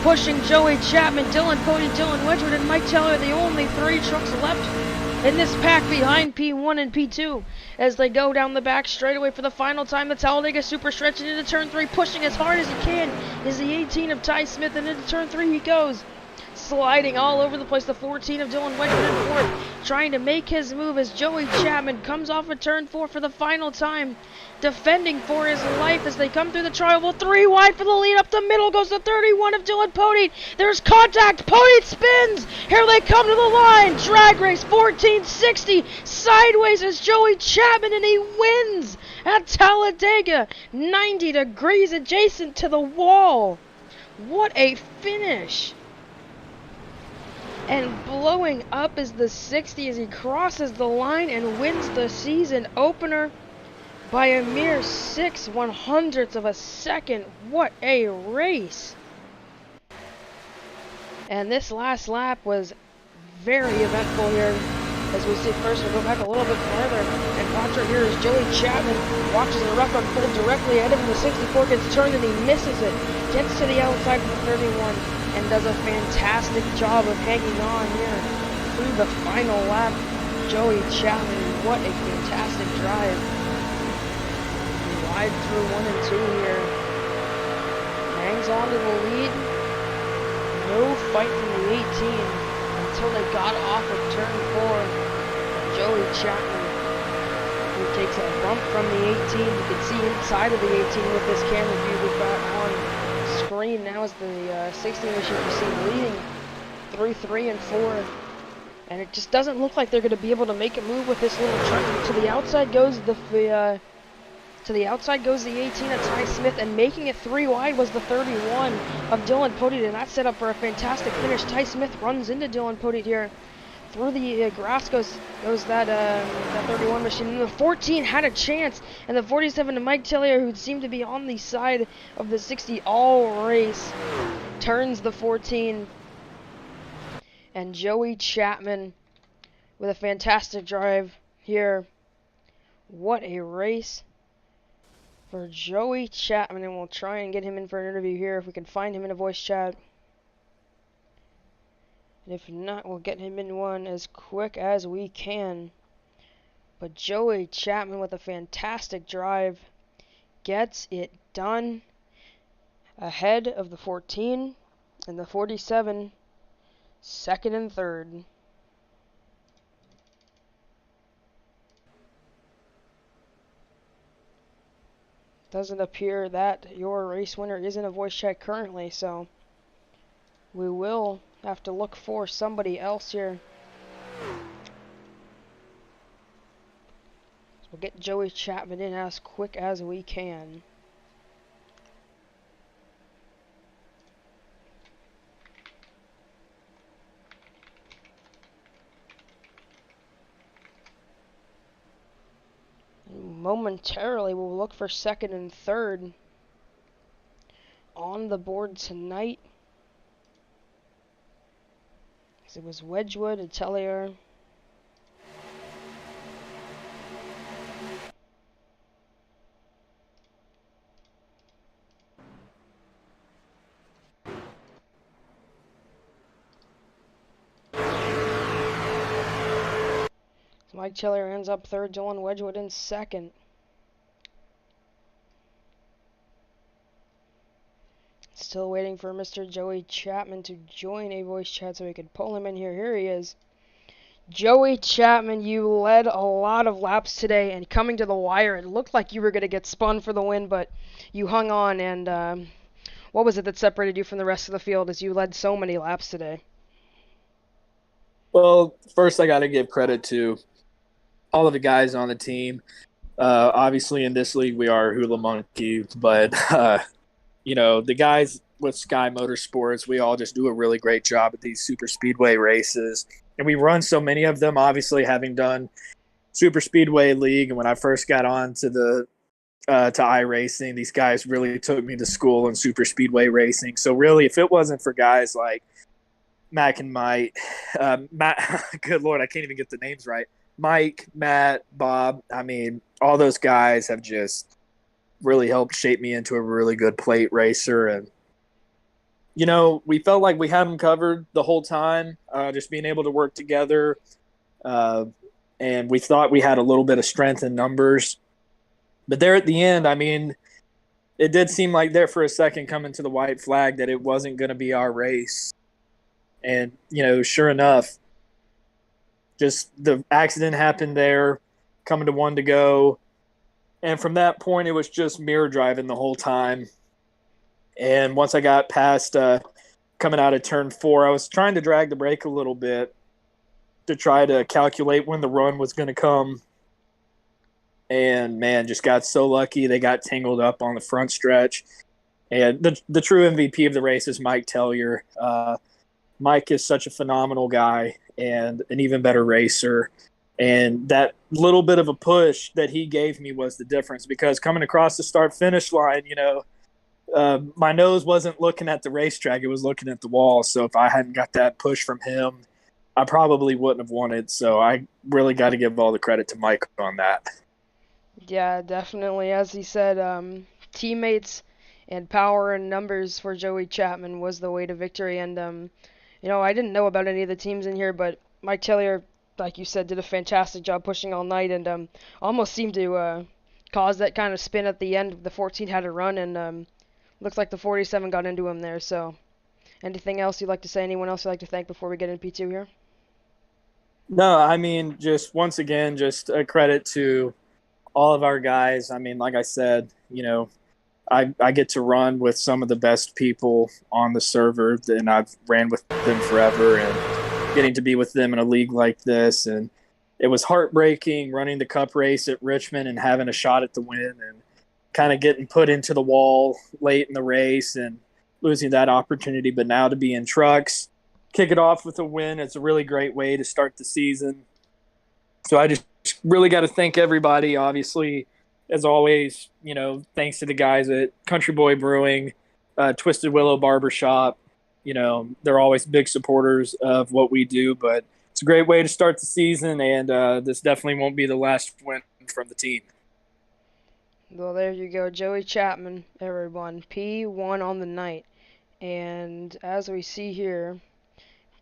Pushing Joey Chapman, Dylan Cody, Dylan Wedgwood, and Mike Taylor, the only 3 trucks left in this pack behind P1 and P2 as they go down the back straightaway for the final time. The Talladega Super stretching into turn 3, pushing as hard as he can is the 18 of Ty Smith, and into turn 3 he goes. Sliding all over the place, the 14 of Dylan Wedgwood in fourth, trying to make his move as Joey Chapman comes off of turn 4 for the final time, defending for his life as they come through the trial. 3 wide for the lead. Up the middle goes the 31 of Dylan Poteet. There's contact. Poteet spins. Here they come to the line. Drag race 1460 sideways as Joey Chapman, and he wins at Talladega. 90 degrees adjacent to the wall. What a finish. And blowing up is the 60 as he crosses the line and wins the season opener by a mere 6/100ths of a second. What a race. And this last lap was very eventful here. As we see first, we'll go back a little bit further and watch right here as Joey Chapman watches the wreck unfold directly ahead of him. The 64 gets turned and he misses it. Gets to the outside of the 31 and does a fantastic job of hanging on here through the final lap. Joey Chapman, what a fantastic drive. Wide through 1 and 2 here. Hangs on to the lead. No fight from the 18 until they got off of turn 4. Joey Chapman, who takes a bump from the 18. You can see inside of the 18 with this camera view we've got on screen now is the 16 which you can see leading through 3 and 4. And it just doesn't look like they're going to be able to make a move with this little truck. To the outside goes the 18 of Ty Smith, and making it 3 wide was the 31 of Dylan Poteet, and that set up for a fantastic finish. Ty Smith runs into Dylan Poteet here. Through the grass goes that 31 machine, and the 14 had a chance, and the 47 to Mike Taylor, who seemed to be on the side of the 60 all race, turns the 14. And Joey Chapman with a fantastic drive here. What a race for Joey Chapman, and we'll try and get him in for an interview here if we can find him in a voice chat. And if not, we'll get him in one as quick as we can. But Joey Chapman with a fantastic drive gets it done ahead of the 14 and the 47, second and third. Doesn't appear that your race winner is in a voice chat currently, so we will have to look for somebody else here. So we'll get Joey Chapman in as quick as we can. Momentarily, we'll look for second and third on the board tonight. It was Wedgwood and Tellier. Mike Chiller ends up third, Dylan Wedgwood in second. Still waiting for Mr. Joey Chapman to join a voice chat so we could pull him in here. Here he is. Joey Chapman, you led a lot of laps today, and coming to the wire, it looked like you were going to get spun for the win, but you hung on, and what was it that separated you from the rest of the field as you led so many laps today? Well, first I got to give credit to all of the guys on the team. Obviously, in this league, we are hula monkey, but the guys with Sky Motorsports, we all just do a really great job at these super speedway races, and we run so many of them. Obviously, having done Super Speedway League, and when I first got on to to iRacing, these guys really took me to school in super speedway racing. So really, if it wasn't for guys like Mac and Mike, Matt, good Lord, I can't even get the names right. Mike, Matt, Bob, I mean, all those guys have just really helped shape me into a really good plate racer. And, we felt like we had them covered the whole time, just being able to work together. And we thought we had a little bit of strength in numbers. But there at the end, I mean, it did seem like there for a second coming to the white flag that it wasn't going to be our race. And, sure enough, just the accident happened there, coming to one to go. And from that point, it was just mirror driving the whole time. And once I got past coming out of turn 4, I was trying to drag the brake a little bit to try to calculate when the run was going to come. And, man, just got so lucky. They got tangled up on the front stretch. And the true MVP of the race is Mike Tellier. Mike is such a phenomenal guy and an even better racer. And that little bit of a push that he gave me was the difference, because coming across the start-finish line, my nose wasn't looking at the racetrack. It was looking at the wall. So if I hadn't got that push from him, I probably wouldn't have won it. So I really got to give all the credit to Mike on that. Yeah, definitely. As he said, teammates and power and numbers for Joey Chapman was the way to victory. And, I didn't know about any of the teams in here, but Mike Tellier, like you said, did a fantastic job pushing all night and almost seemed to cause that kind of spin at the end. The 14 had a run, and looks like the 47 got into him there. So, anything else you'd like to say? Anyone else you'd like to thank before we get into P2 here? No, I mean, just once again, just a credit to all of our guys. I mean, like I said, I get to run with some of the best people on the server, and I've ran with them forever, and getting to be with them in a league like this. And it was heartbreaking running the cup race at Richmond and having a shot at the win and kind of getting put into the wall late in the race and losing that opportunity. But now to be in trucks, kick it off with a win, it's a really great way to start the season. So I just really got to thank everybody, obviously, as always, thanks to the guys at Country Boy Brewing, Twisted Willow Barbershop. They're always big supporters of what we do, but it's a great way to start the season, and this definitely won't be the last win from the team. Well, there you go. Joey Chapman, everyone. P1 on the night. And as we see here,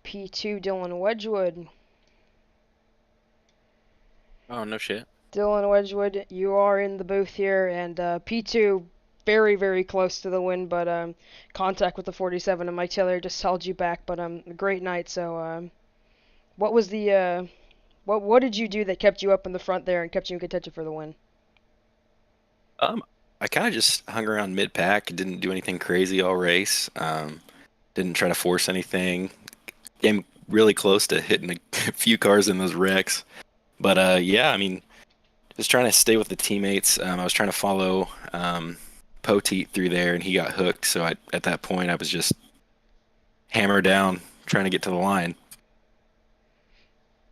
P2, Dylan Wedgwood. Oh, no shit. Dylan Wedgwood, you are in the booth here, and P2 very, very close to the win, but contact with the 47 and Mike Taylor just held you back, but a great night. So what was the what did you do that kept you up in the front there and kept you in contention for the win? I kind of just hung around mid-pack, didn't do anything crazy all race. Didn't try to force anything. Came really close to hitting a few cars in those wrecks. But yeah, I mean, just trying to stay with the teammates. I was trying to follow Poteet through there, and he got hooked. So at that point, I was just hammered down, trying to get to the line.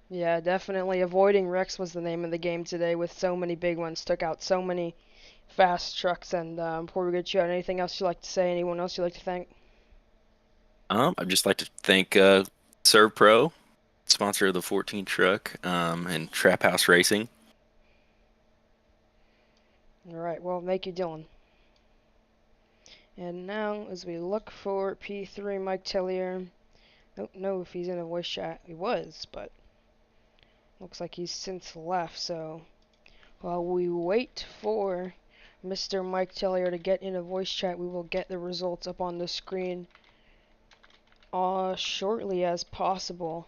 Yeah, definitely avoiding wrecks was the name of the game today with so many big ones. Took out so many fast trucks. And before we get you out, anything else you'd like to say? Anyone else you'd like to thank? I'd just like to thank Serve Pro, sponsor of the 14 truck, and Trap House Racing. All right, well, thank you, Dylan. And now, as we look for P3, Mike Tellier. Don't know if he's in a voice chat. He was, but Looks like he's since left, so while we wait for Mr. Mike Tellier to get in a voice chat, we will get the results up on the screen shortly as possible.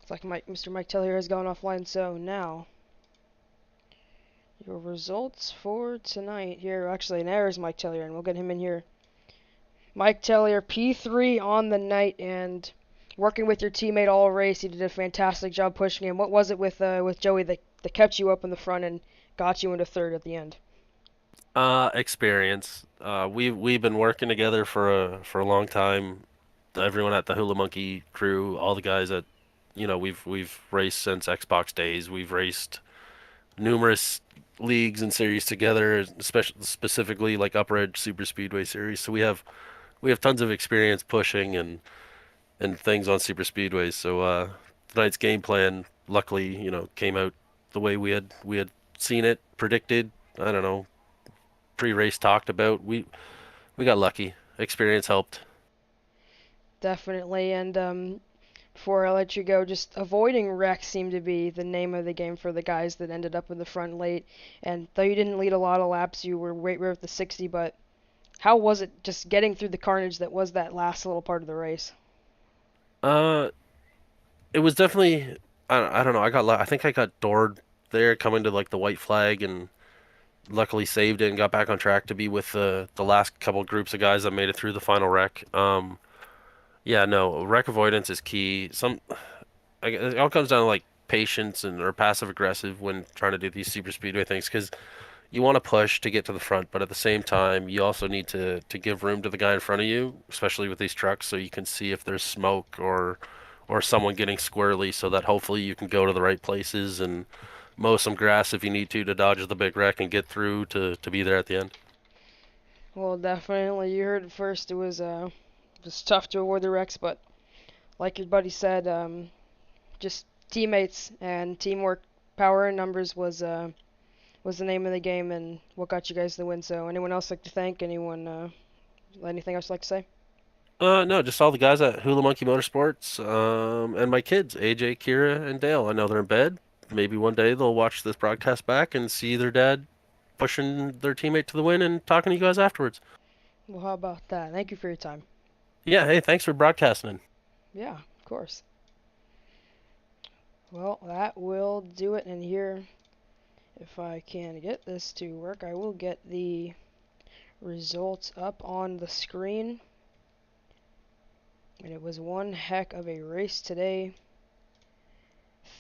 It's like Mr. Mike Tellier has gone offline, so now your results for tonight here. Actually, there's Mike Tellier, and we'll get him in here. Mike Tellier, P3 on the night, and working with your teammate all race. You did a fantastic job pushing him. What was it with Joey that kept you up in the front and got you into third at the end? Experience. We've been working together for a long time. Everyone at the Hula Monkey crew, all the guys that, we've raced since Xbox days. We've raced numerous leagues and series together, especially specifically like Upper Edge Super Speedway series. So we have tons of experience pushing and things on super speedways. So tonight's game plan, luckily, came out the way we had seen it, predicted. I don't know, pre-race talked about. We got lucky. Experience helped. Definitely, and before I let you go, just avoiding wrecks seemed to be the name of the game for the guys that ended up in the front late. And though you didn't lead a lot of laps, you were right with the 60, but how was it just getting through the carnage that was that last little part of the race? Uh, it was definitely. I don't know. I think I got doored there coming to like the white flag and luckily saved it and got back on track to be with the last couple groups of guys that made it through the final wreck. Yeah, no, wreck avoidance is key. It all comes down to like patience and or passive aggressive when trying to do these super speedway things because you want to push to get to the front, but at the same time you also need to give room to the guy in front of you, especially with these trucks, so you can see if there's smoke or someone getting squirrely, so that hopefully you can go to the right places and mow some grass if you need to dodge the big wreck and get through to be there at the end. Well, definitely, you heard it first. It was tough to avoid the wrecks, but like your buddy said, just teammates and teamwork, power in numbers was the name of the game and what got you guys the win. So, anyone else like to thank? Anything else like to say? No, just all the guys at Hula Monkey Motorsports, and my kids, AJ, Kira, and Dale. I know they're in bed. Maybe one day they'll watch this broadcast back and see their dad pushing their teammate to the win and talking to you guys afterwards. Well, how about that? Thank you for your time. Yeah, hey, thanks for broadcasting. Yeah, of course. Well, that will do it. And here, if I can get this to work, I will get the results up on the screen. And it was one heck of a race today.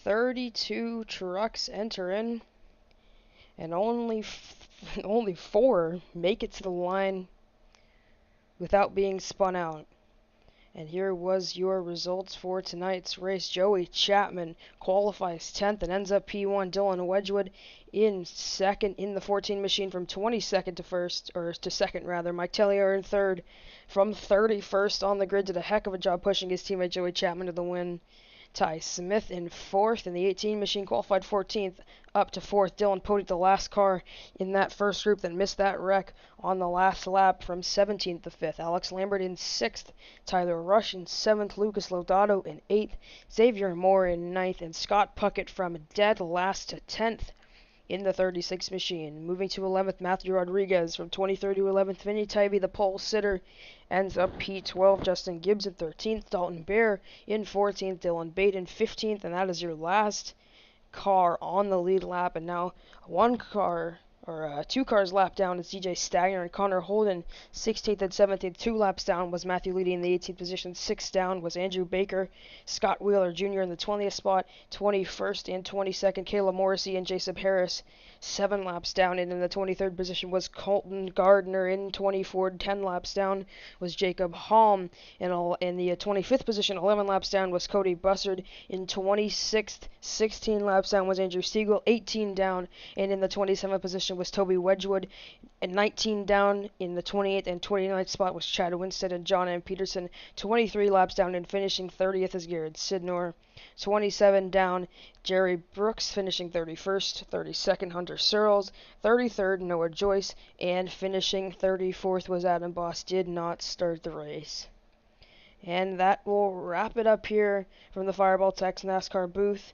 32 trucks enter in, and only 4 make it to the line without being spun out. And here was your results for tonight's race. Joey Chapman qualifies 10th and ends up P1. Dylan Wedgwood in second in the 14 machine from 22nd to first, or to second rather. Mike Tellier in third from 31st on the grid. Did a heck of a job pushing his teammate Joey Chapman to the win. Ty Smith in 4th in the 18 machine, qualified 14th up to 4th. Dylan Pody, the last car in that first group that missed that wreck on the last lap, from 17th to 5th. Alex Lambert in 6th. Tyler Rush in 7th. Lucas Lodato in 8th. Xavier Moore in 9th. And Scott Puckett from dead last to 10th in the 36 machine. Moving to 11th, Matthew Rodriguez from 23rd to 11th. Vinny Tybee, the pole sitter, ends up P12. Justin Gibbs in 13th. Dalton Bear in 14th. Dylan Bate in 15th. And that is your last car on the lead lap. And now two cars lap down is DJ Stagner and Connor Holden, 16th and 17th. 2 laps down was Matthew Leedy in the 18th position. 6th down was Andrew Baker. Scott Wheeler Jr. in the 20th spot. 21st and 22nd, Kayla Morrissey and Jason Harris. 7 laps down, and in the 23rd position was Colton Gardner in 24th. 10 laps down was Jacob Halm. In the 25th position, 11 laps down, was Cody Bussard. In 26th, 16 laps down was Andrew Siegel. 18 down, and in the 27th position was Toby Wedgwood. And 19 down in the 28th and 29th spot was Chad Winstead and John M. Peterson. 23 laps down, and finishing 30th is Garrett Sidnor. 27 down, Jerry Brooks finishing 31st, 32nd Hunter Searles, 33rd Noah Joyce, and finishing 34th was Adam Boss. Did not start the race. And that will wrap it up here from the Fireball Talks NASCAR booth.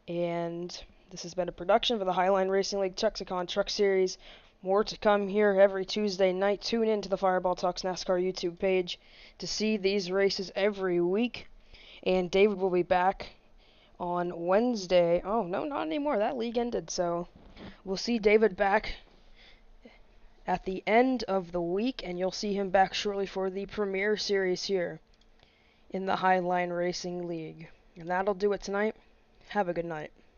And this has been a production for the Highline Racing League Tex-A-Con Truck Series. More to come here every Tuesday night. Tune in to the Fireball Talks NASCAR YouTube page to see these races every week. And David will be back on Wednesday. Oh, no, not anymore. That league ended, so we'll see David back at the end of the week, and you'll see him back shortly for the Premier Series here in the Highline Racing League. And that'll do it tonight. Have a good night.